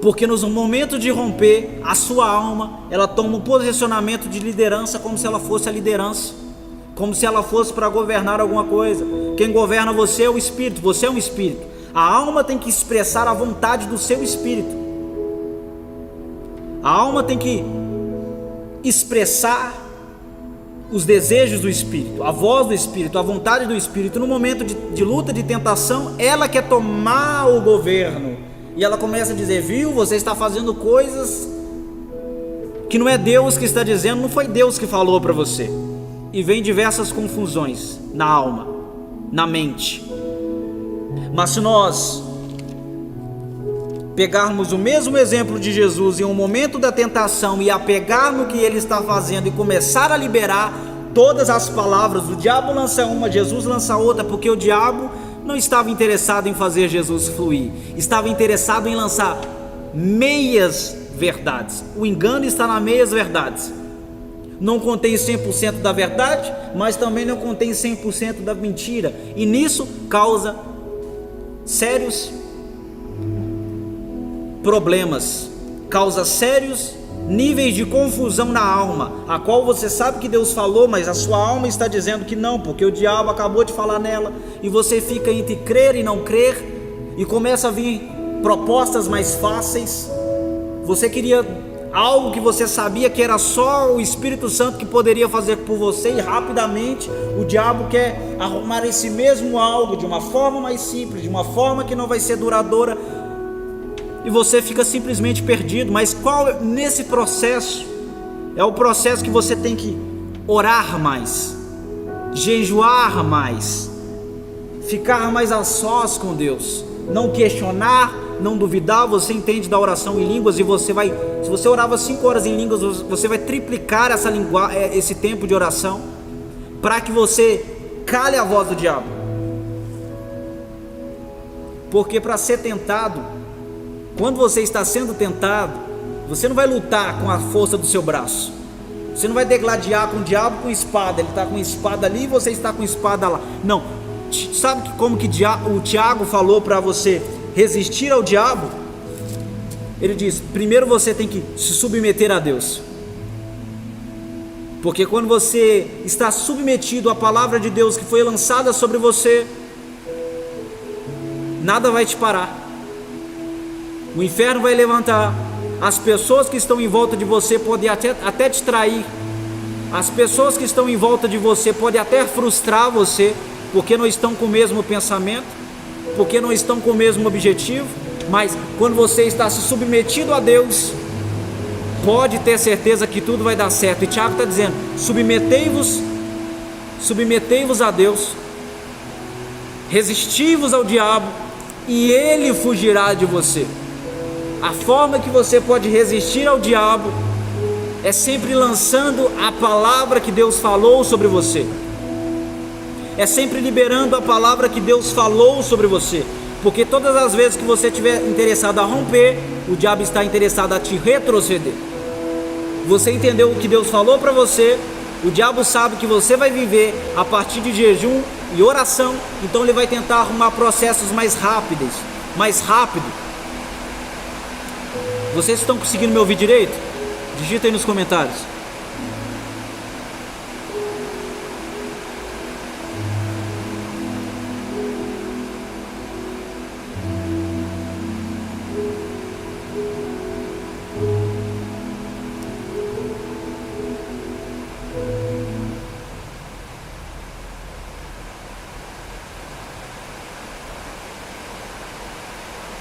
Porque nos momentos de romper, a sua alma, ela toma um posicionamento de liderança, como se ela fosse a liderança, como se ela fosse para governar alguma coisa. Quem governa você é o espírito, você é um espírito. A alma tem que expressar a vontade do seu espírito. A alma tem que expressar os desejos do espírito, a voz do espírito, a vontade do espírito. No momento de luta, de tentação, ela quer tomar o governo. E ela começa a dizer: viu, você está fazendo coisas que não é Deus que está dizendo, não foi Deus que falou para você. E vem diversas confusões na alma, na mente. Mas se nós pegarmos o mesmo exemplo de Jesus em um momento da tentação e apegar no que ele está fazendo e começar a liberar todas as palavras, o diabo lança uma, Jesus lança outra, porque o diabo não estava interessado em fazer Jesus fluir, estava interessado em lançar meias verdades. O engano está nas meias verdades. Não contém 100% da verdade, mas também não contém 100% da mentira, e nisso causa sérios problemas, causa sérios níveis de confusão na alma, a qual você sabe que Deus falou, mas a sua alma está dizendo que não, porque o diabo acabou de falar nela, e você fica entre crer e não crer, e começa a vir propostas mais fáceis. Você queria algo que você sabia que era só o Espírito Santo que poderia fazer por você, e rapidamente o diabo quer arrumar esse mesmo algo de uma forma mais simples, de uma forma que não vai ser duradoura, e você fica simplesmente perdido. Mas qual nesse processo é o processo que você tem que orar mais, jejuar mais, ficar mais a sós com Deus, não questionar, não duvidar. Você entende da oração em línguas, e você vai, se você orava 5 horas em línguas, você vai triplicar esse tempo de oração, para que você cale a voz do diabo. Porque para ser tentado, quando você está sendo tentado, você não vai lutar com a força do seu braço, você não vai degladiar com o diabo com espada. Ele está com espada ali e você está com espada lá. Não. Sabe como que o Tiago falou para você resistir ao diabo? Ele diz: primeiro você tem que se submeter a Deus, porque quando você está submetido à palavra de Deus que foi lançada sobre você, nada vai te parar. O inferno vai levantar, as pessoas que estão em volta de você podem até te trair, as pessoas que estão em volta de você podem até frustrar você, porque não estão com o mesmo pensamento, porque não estão com o mesmo objetivo. Mas quando você está se submetido a Deus, pode ter certeza que tudo vai dar certo. E Tiago está dizendo: submetei-vos a Deus, resisti-vos ao diabo, e ele fugirá de você. A forma que você pode resistir ao diabo é sempre lançando a palavra que Deus falou sobre você, é sempre liberando a palavra que Deus falou sobre você, porque todas as vezes que você estiver interessado a romper, o diabo está interessado a te retroceder. Você entendeu o que Deus falou para você, o diabo sabe que você vai viver a partir de jejum e oração, então ele vai tentar arrumar processos mais rápido. Vocês estão conseguindo me ouvir direito? Digita aí nos comentários.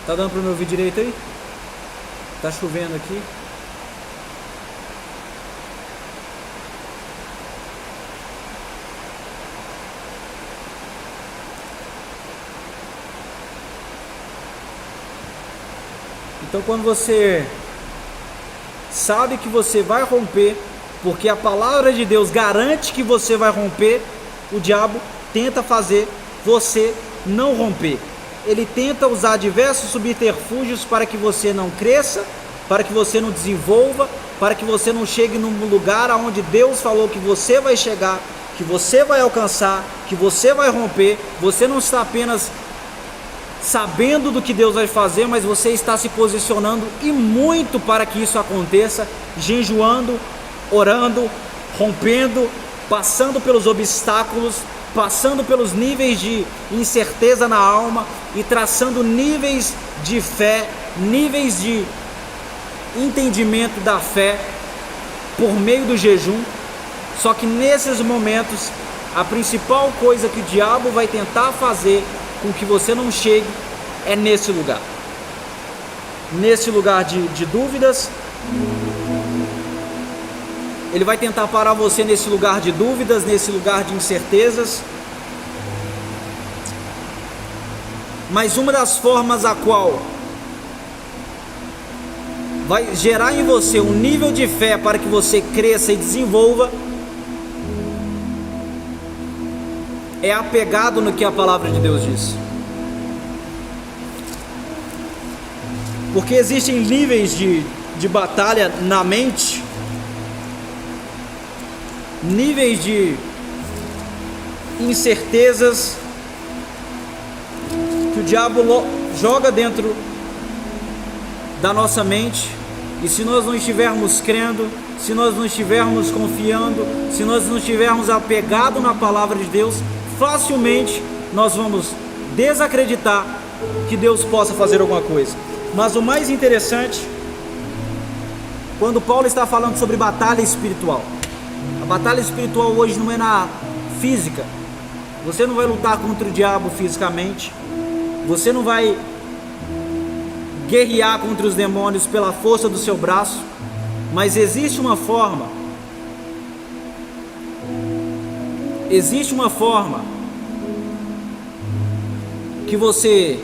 Tá dando para me ouvir direito aí? Tá chovendo aqui. Então, quando você sabe que você vai romper, porque a palavra de Deus garante que você vai romper, o diabo tenta fazer você não romper. Ele tenta usar diversos subterfúgios para que você não cresça, para que você não desenvolva, para que você não chegue num lugar aonde Deus falou que você vai chegar, que você vai alcançar, que você vai romper. Você não está apenas sabendo do que Deus vai fazer, mas você está se posicionando, e muito, para que isso aconteça, jejuando, orando, rompendo, passando pelos obstáculos, passando pelos níveis de incerteza na alma e traçando níveis de fé, níveis de entendimento da fé por meio do jejum. Só que nesses momentos, a principal coisa que o diabo vai tentar fazer com que você não chegue é nesse lugar de dúvidas. Ele vai tentar parar você nesse lugar de dúvidas, nesse lugar de incertezas. Mas uma das formas a qual vai gerar em você um nível de fé para que você cresça e desenvolva é apegado no que a palavra de Deus diz. Porque existem níveis de batalha na mente, níveis de incertezas que o diabo joga dentro da nossa mente, E se nós não estivermos crendo, se nós não estivermos confiando, se nós não estivermos apegados na palavra de Deus, facilmente nós vamos desacreditar que Deus possa fazer alguma coisa. Mas o mais interessante, quando Paulo está falando sobre batalha espiritual, a batalha espiritual hoje não é na física. Você não vai lutar contra o diabo fisicamente, você não vai guerrear contra os demônios pela força do seu braço, mas existe uma forma que você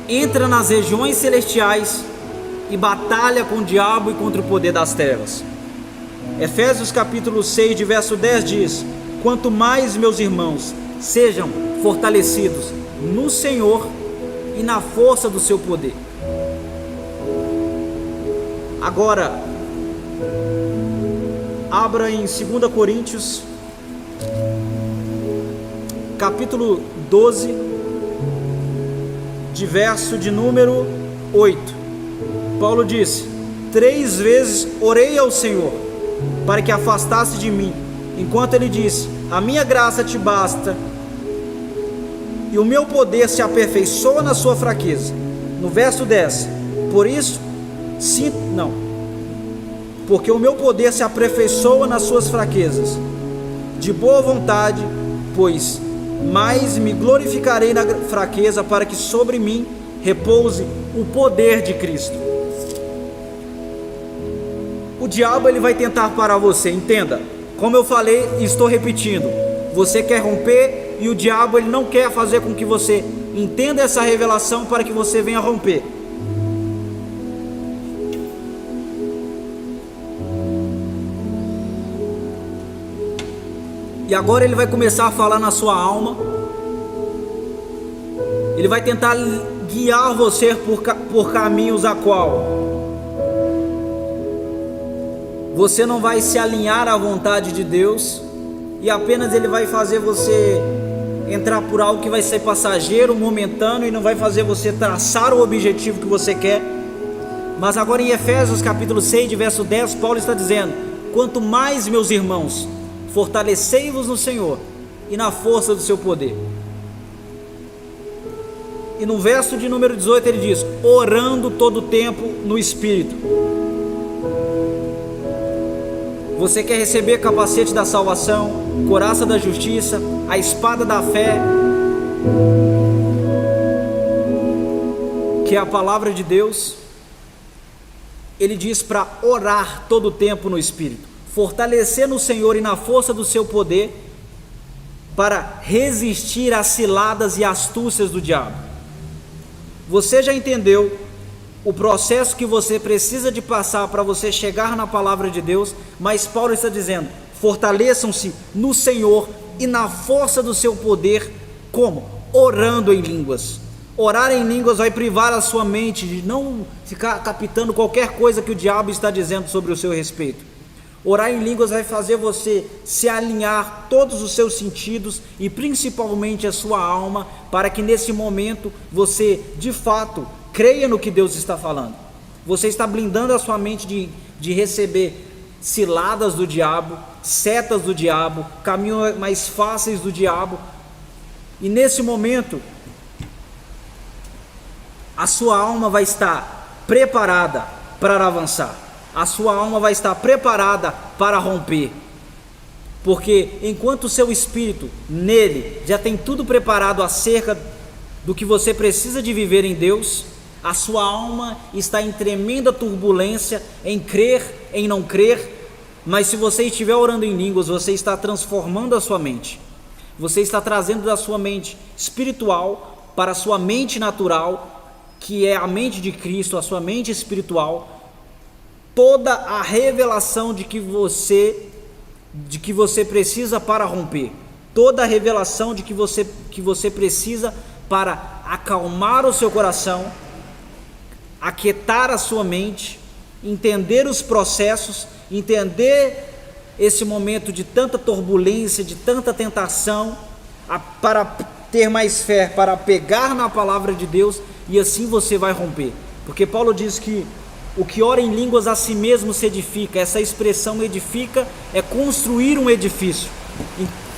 entra nas regiões celestiais e batalha com o diabo e contra o poder das trevas. Efésios capítulo 6, de verso 10 diz: quanto mais, meus irmãos, sejam fortalecidos no Senhor e na força do seu poder. Agora, abra em 2 Coríntios, capítulo 12, de verso de número 8. Paulo disse: 3 vezes orei ao Senhor para que afastasse de mim, enquanto ele disse: a minha graça te basta, e o meu poder se aperfeiçoa na sua fraqueza. No verso 10, porque o meu poder se aperfeiçoa nas suas fraquezas. De boa vontade, pois mais me glorificarei na fraqueza, para que sobre mim repouse o poder de Cristo. O diabo, ele vai tentar parar você, entenda. Como eu falei e estou repetindo, você quer romper, e o diabo, ele não quer fazer com que você entenda essa revelação para que você venha romper. E agora ele vai começar a falar na sua alma. Ele vai tentar guiar você por caminhos a qual você não vai se alinhar à vontade de Deus, e apenas ele vai fazer você entrar por algo que vai ser passageiro, momentâneo, e não vai fazer você traçar o objetivo que você quer. Mas agora em Efésios capítulo 6, de verso 10, Paulo está dizendo: quanto mais, meus irmãos, fortalecei-vos no Senhor e na força do seu poder. E no verso de número 18 ele diz: orando todo o tempo no Espírito. Você quer receber capacete da salvação, couraça da justiça, a espada da fé, que é a palavra de Deus? Ele diz para orar todo o tempo no Espírito, fortalecer no Senhor e na força do seu poder, para resistir às ciladas e astúcias do diabo. Você já entendeu o processo que você precisa de passar para você chegar na palavra de Deus, mas Paulo está dizendo: fortaleçam-se no Senhor e na força do seu poder. Como? Orando em línguas. Orar em línguas vai privar a sua mente de não ficar captando qualquer coisa que o diabo está dizendo sobre o seu respeito. Orar em línguas vai fazer você se alinhar todos os seus sentidos e principalmente a sua alma, para que nesse momento você de fato creia no que Deus está falando. Você está blindando a sua mente de receber ciladas do diabo, setas do diabo, caminhos mais fáceis do diabo. E nesse momento a sua alma vai estar preparada para avançar. A sua alma vai estar preparada para romper, porque enquanto o seu espírito nele já tem tudo preparado acerca do que você precisa de viver em Deus, a sua alma está em tremenda turbulência, em crer, em não crer. Mas se você estiver orando em línguas, você está transformando a sua mente, você está trazendo da sua mente espiritual para a sua mente natural, que é a mente de Cristo, a sua mente espiritual, toda a revelação de que você precisa para romper, toda a revelação de que você precisa para acalmar o seu coração, aquietar a sua mente, entender os processos, entender esse momento de tanta turbulência, de tanta tentação, para ter mais fé, para pegar na palavra de Deus, e assim você vai romper. Porque Paulo diz que O que ora em línguas a si mesmo se edifica. Essa expressão edifica é construir um edifício.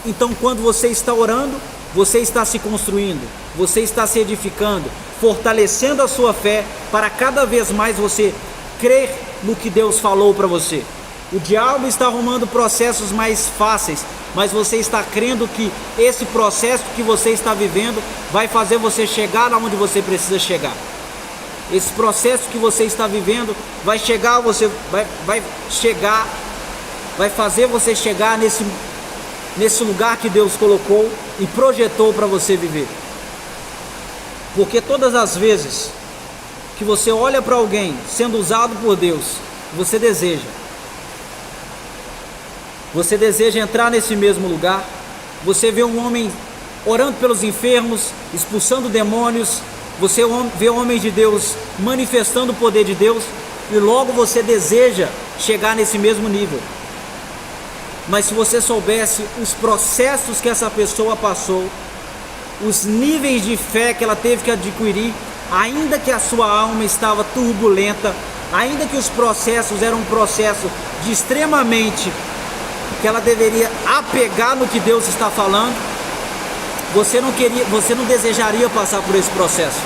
Então, quando você está orando, você está se construindo, você está se edificando, fortalecendo a sua fé para cada vez mais você crer no que Deus falou para você. O diabo está arrumando processos mais fáceis, mas você está crendo que esse processo que você está vivendo vai fazer você chegar aonde você precisa chegar. Esse processo que você está vivendo vai chegar, vai fazer você chegar nesse lugar que Deus colocou e projetou para você viver. Porque todas as vezes que você olha para alguém sendo usado por Deus, você deseja entrar nesse mesmo lugar. Você vê um homem orando pelos enfermos, expulsando demônios, você vê homens de Deus manifestando o poder de Deus, e logo você deseja chegar nesse mesmo nível. Mas se você soubesse os processos que essa pessoa passou, os níveis de fé que ela teve que adquirir, ainda que a sua alma estava turbulenta, ainda que os processos eram um processo de extremamente que ela deveria apegar no que Deus está falando, você não desejaria passar por esse processo.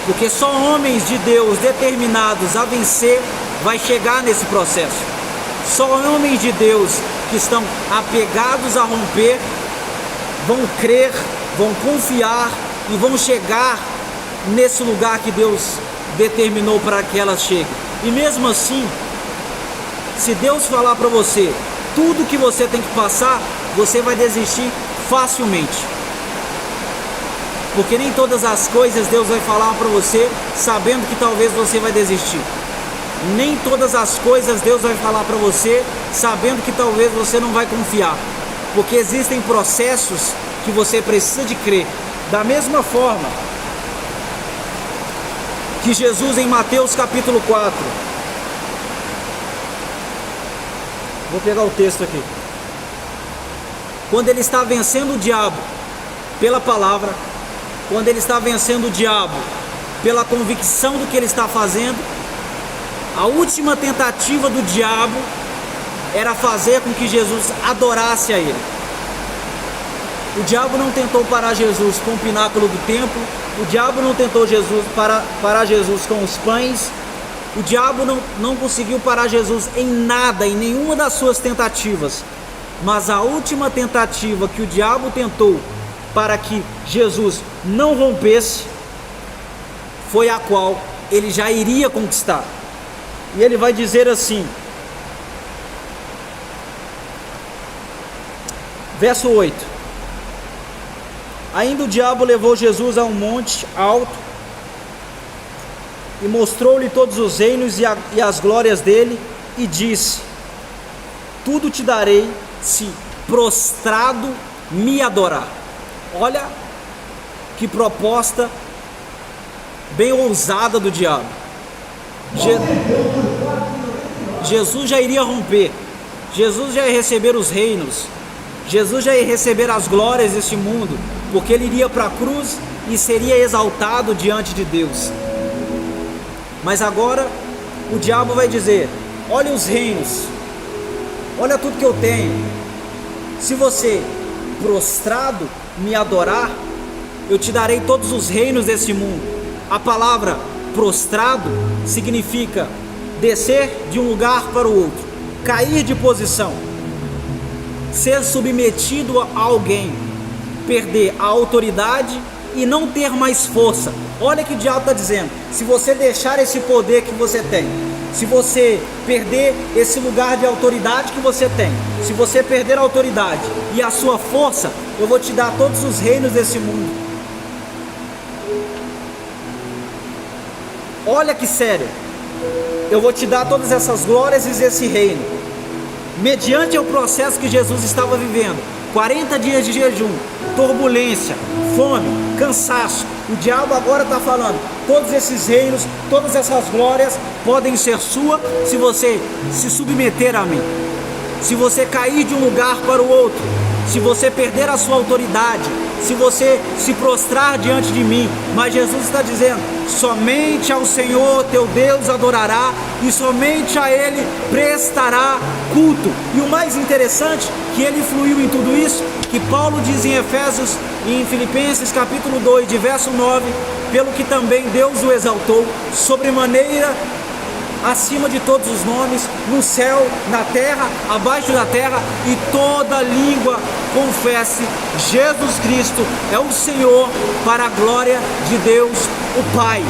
Porque só homens de Deus determinados a vencer vai chegar nesse processo. Só homens de Deus que estão apegados a romper vão crer, vão confiar e vão chegar nesse lugar que Deus determinou para que elas cheguem. E mesmo assim, se Deus falar para você tudo que você tem que passar, você vai desistir facilmente. Porque nem todas as coisas Deus vai falar para você sabendo que talvez você vai desistir. Nem todas as coisas Deus vai falar para você sabendo que talvez você não vai confiar. Porque existem processos que você precisa de crer. Da mesma forma que Jesus em Mateus capítulo 4, vou pegar o texto aqui, quando ele está vencendo o diabo pela palavra, quando ele está vencendo o diabo pela convicção do que ele está fazendo, a última tentativa do diabo era fazer com que Jesus adorasse a ele. O diabo não tentou parar Jesus com o pináculo do templo, o diabo não tentou parar Jesus com os pães, o diabo não conseguiu parar Jesus em nada, em nenhuma das suas tentativas. Mas a última tentativa que o diabo tentou para que Jesus não rompesse foi a qual ele já iria conquistar. E ele vai dizer assim, verso 8: ainda o diabo levou Jesus a um monte alto e mostrou-lhe todos os reinos e as glórias dele, e disse: tudo te darei se prostrado me adorar. Olha que proposta bem ousada do diabo. Jesus já iria romper, Jesus já ia receber os reinos, Jesus já ia receber as glórias deste mundo, porque ele iria para a cruz e seria exaltado diante de Deus. Mas agora o diabo vai dizer: olha os reinos, olha tudo que eu tenho, se você prostrado me adorar, eu te darei todos os reinos desse mundo. A palavra prostrado significa descer de um lugar para o outro, cair de posição, ser submetido a alguém, perder a autoridade e não ter mais força. Olha que o diabo está dizendo: se você deixar esse poder que você tem, se você perder esse lugar de autoridade que você tem, se você perder a autoridade e a sua força, eu vou te dar todos os reinos desse mundo. Olha que sério, eu vou te dar todas essas glórias e esse reino, mediante o processo que Jesus estava vivendo, 40 dias de jejum, turbulência, fome, cansaço. O diabo agora está falando: todos esses reinos, todas essas glórias podem ser sua se você se submeter a mim, se você cair de um lugar para o outro, se você perder a sua autoridade, se você se prostrar diante de mim. Mas Jesus está dizendo: somente ao Senhor teu Deus adorará e somente a Ele prestará culto. E o mais interessante, que ele fluiu em tudo isso, que Paulo diz em Efésios e em Filipenses capítulo 2, de verso 9: pelo que também Deus o exaltou sobremaneira acima de todos os nomes, no céu, na terra, abaixo da terra, e toda língua confesse: Jesus Cristo é o Senhor, para a glória de Deus o Pai.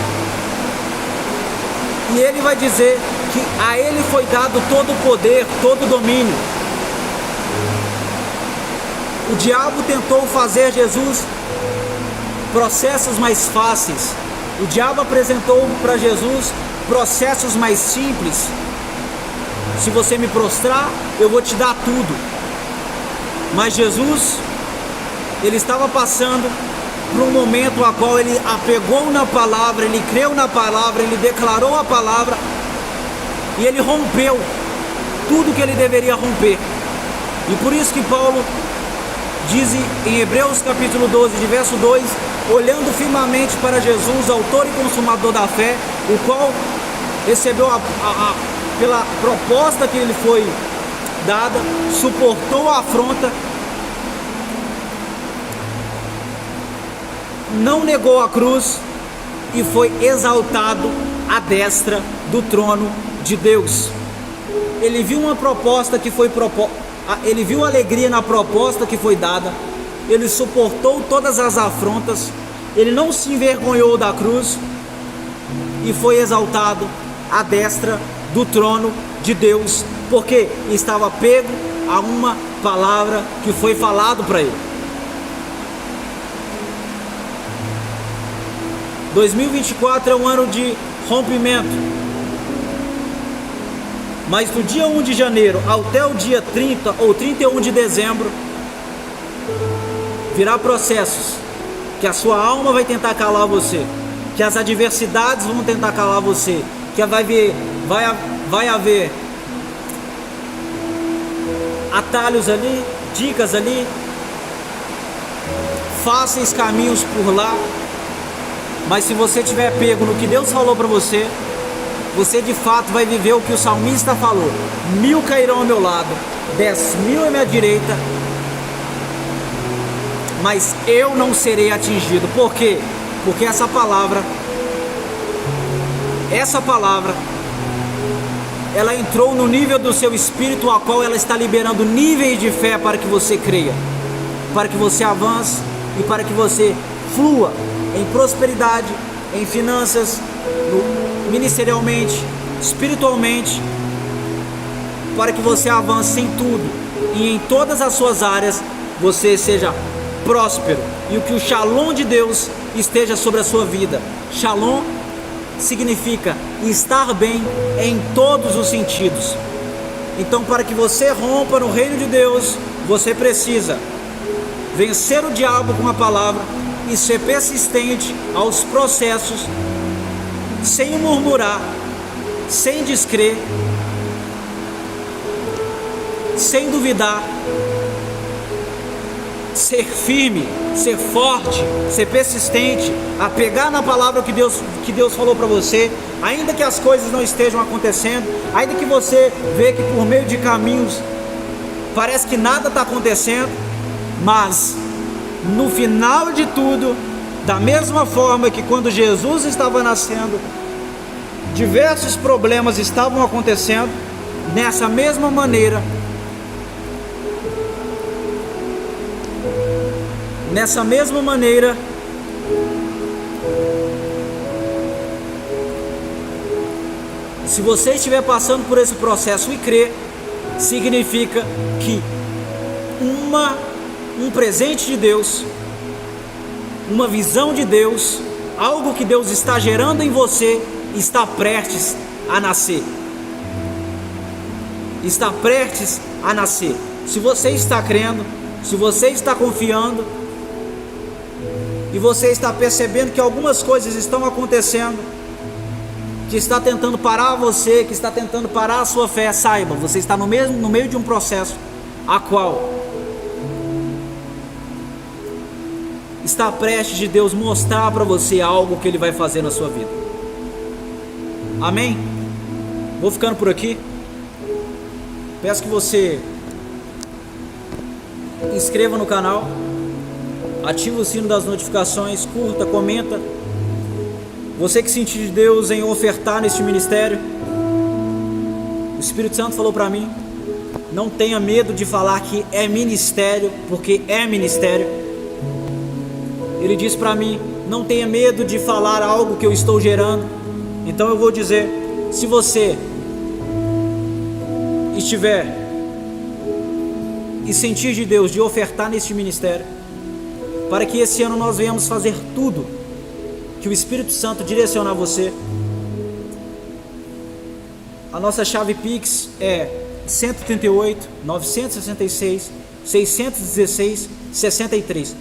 E ele vai dizer que a ele foi dado todo o poder, todo o domínio. O diabo tentou fazer Jesus processos mais fáceis. O diabo apresentou para Jesus processos mais simples. Se você me prostrar, eu vou te dar tudo. Mas Jesus, ele estava passando por um momento a qual ele apegou na palavra, ele creu na palavra, ele declarou a palavra e ele rompeu tudo que ele deveria romper. E por isso que Paulo diz em Hebreus capítulo 12, de verso 2: olhando firmemente para Jesus, autor e consumador da fé, o qual recebeu pela proposta que lhe foi dada, suportou a afronta, não negou a cruz e foi exaltado à destra do trono de Deus. Ele viu uma proposta que foi ele viu alegria na proposta que foi dada, ele suportou todas as afrontas, ele não se envergonhou da cruz e foi exaltado à destra do trono de Deus, porque estava pego a uma palavra que foi falado para ele. 2024 é um ano de rompimento, mas do dia 1 de janeiro até o dia 30 ou 31 de dezembro virá processos que a sua alma vai tentar calar você, que as adversidades vão tentar calar você, que vai haver atalhos ali, dicas ali, fáceis caminhos por lá. Mas se você tiver pego no que Deus falou para você, você de fato vai viver o que o salmista falou: 1000 cairão ao meu lado, 10.000 à minha direita, mas eu não serei atingido. Por quê? Porque essa palavra, ela entrou no nível do seu espírito, a qual ela está liberando níveis de fé para que você creia, para que você avance e para que você flua em prosperidade, em finanças, ministerialmente, espiritualmente, para que você avance em tudo e em todas as suas áreas você seja próspero, e o que o Shalom de Deus esteja sobre a sua vida. Shalom significa estar bem em todos os sentidos. Então, para que você rompa no reino de Deus, você precisa vencer o diabo com a palavra e ser persistente aos processos, sem murmurar, sem descrer, sem duvidar, ser firme, ser forte, ser persistente, apegar na palavra que Deus falou para você, ainda que as coisas não estejam acontecendo, ainda que você vê que por meio de caminhos parece que nada está acontecendo, mas no final de tudo, da mesma forma que quando Jesus estava nascendo, diversos problemas estavam acontecendo, nessa mesma maneira, se você estiver passando por esse processo e crer, significa que um presente de Deus, uma visão de Deus, algo que Deus está gerando em você, está prestes a nascer. Está prestes a nascer. Se você está crendo, se você está confiando, e você está percebendo que algumas coisas estão acontecendo, que está tentando parar você, que está tentando parar a sua fé, saiba, você está no meio de um processo a qual está prestes de Deus mostrar para você algo que Ele vai fazer na sua vida. Amém? Vou ficando por aqui. Peço que você inscreva no canal, ative o sino das notificações, curta, comenta. Você que sentir de Deus em ofertar neste ministério, o Espírito Santo falou para mim: não tenha medo de falar que é ministério, porque é ministério. Ele disse para mim: não tenha medo de falar algo que eu estou gerando. Então eu vou dizer: se você estiver e sentir de Deus de ofertar neste ministério, para que esse ano nós venhamos fazer tudo que o Espírito Santo direcionar você, a nossa chave Pix é 138 966 616 63.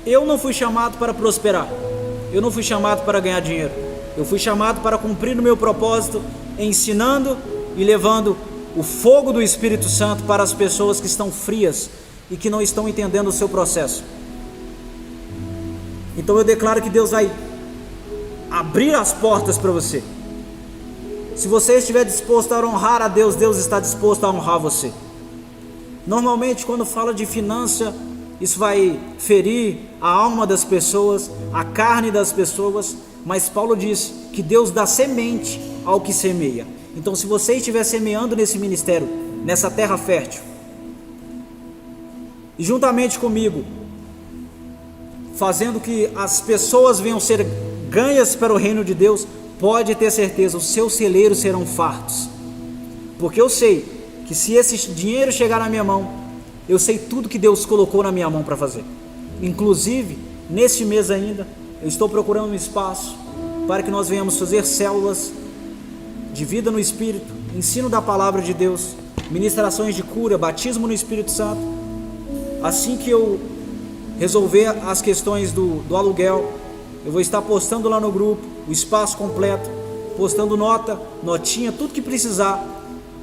Eu não fui chamado para prosperar, eu não fui chamado para ganhar dinheiro, eu fui chamado para cumprir o meu propósito, ensinando e levando o fogo do Espírito Santo para as pessoas que estão frias e que não estão entendendo o seu processo. Então eu declaro que Deus vai abrir as portas para você. Se você estiver disposto a honrar a Deus, Deus está disposto a honrar você. Normalmente quando fala de finança, isso vai ferir a alma das pessoas, a carne das pessoas, mas Paulo diz que Deus dá semente ao que semeia. Então se você estiver semeando nesse ministério, nessa terra fértil, e juntamente comigo, fazendo que as pessoas venham ser ganhas para o reino de Deus, pode ter certeza, os seus celeiros serão fartos. Porque eu sei que se esse dinheiro chegar na minha mão, eu sei tudo que Deus colocou na minha mão para fazer. Inclusive, neste mês ainda, eu estou procurando um espaço para que nós venhamos fazer células de vida no Espírito, ensino da palavra de Deus, ministrações de cura, batismo no Espírito Santo. Assim que eu resolver as questões do aluguel, eu vou estar postando lá no grupo o espaço completo, postando notinha, tudo que precisar.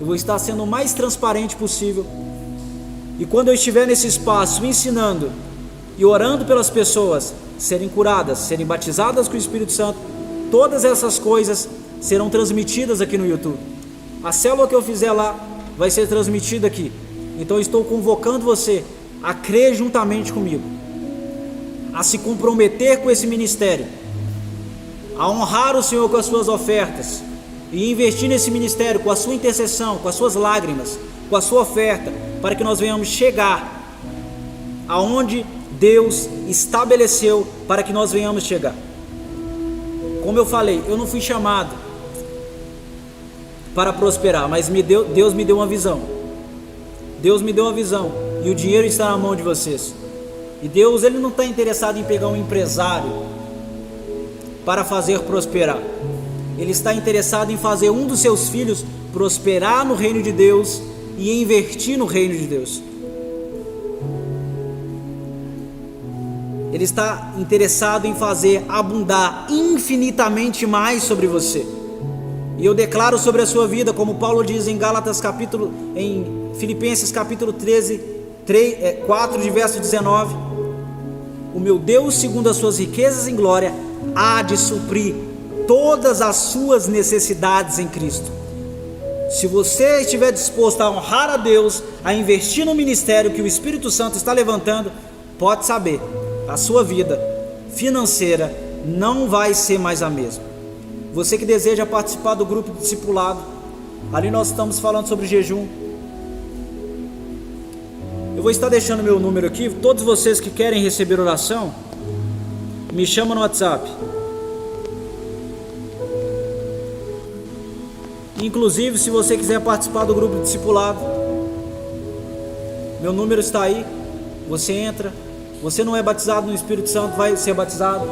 Eu vou estar sendo o mais transparente possível. E quando eu estiver nesse espaço ensinando e orando pelas pessoas serem curadas, serem batizadas com o Espírito Santo, todas essas coisas serão transmitidas aqui no YouTube. A célula que eu fizer lá vai ser transmitida aqui. Então eu estou convocando você a crer juntamente comigo, a se comprometer com esse ministério, a honrar o Senhor com as suas ofertas e investir nesse ministério com a sua intercessão, com as suas lágrimas, com a sua oferta, para que nós venhamos chegar aonde Deus estabeleceu para que nós venhamos chegar. Como eu falei, eu não fui chamado para prosperar, mas Deus me deu uma visão. Deus me deu uma visão e o dinheiro está na mão de vocês. E Deus, Ele não está interessado em pegar um empresário para fazer prosperar. Ele está interessado em fazer um dos seus filhos prosperar no reino de Deus e investir no reino de Deus. Ele está interessado em fazer abundar infinitamente mais sobre você. E eu declaro sobre a sua vida, como Paulo diz em Filipenses capítulo 4, de verso 19: o meu Deus, segundo as suas riquezas em glória, há de suprir todas as suas necessidades em Cristo. Se você estiver disposto a honrar a Deus, a investir no ministério que o Espírito Santo está levantando, pode saber, a sua vida financeira não vai ser mais a mesma. Você que deseja participar do grupo de discipulado, ali nós estamos falando sobre jejum. Eu vou estar deixando meu número aqui. Todos vocês que querem receber oração, me chamam no WhatsApp. Inclusive, se você quiser participar do grupo de discipulado, meu número está aí. Você entra. Você não é batizado no Espírito Santo, vai ser batizado.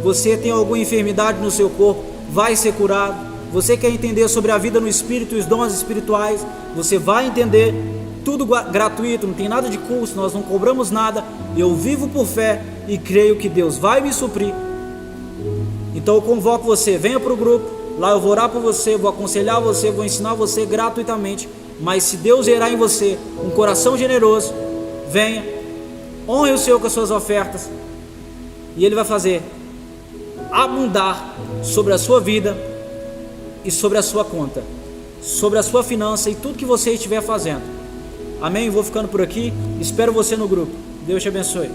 Você tem alguma enfermidade no seu corpo, vai ser curado. Você quer entender sobre a vida no Espírito e os dons espirituais, você vai entender. Tudo gratuito, não tem nada de custo, nós não cobramos nada. Eu vivo por fé e creio que Deus vai me suprir. Então eu convoco você, venha para o grupo. Lá eu vou orar por você, vou aconselhar você, vou ensinar você gratuitamente. Mas se Deus gerar em você um coração generoso, venha, honre o Senhor com as suas ofertas. e Ele vai fazer abundar sobre a sua vida e sobre a sua conta, sobre a sua finança e tudo que você estiver fazendo. Amém? Vou ficando por aqui, espero você no grupo. Deus te abençoe.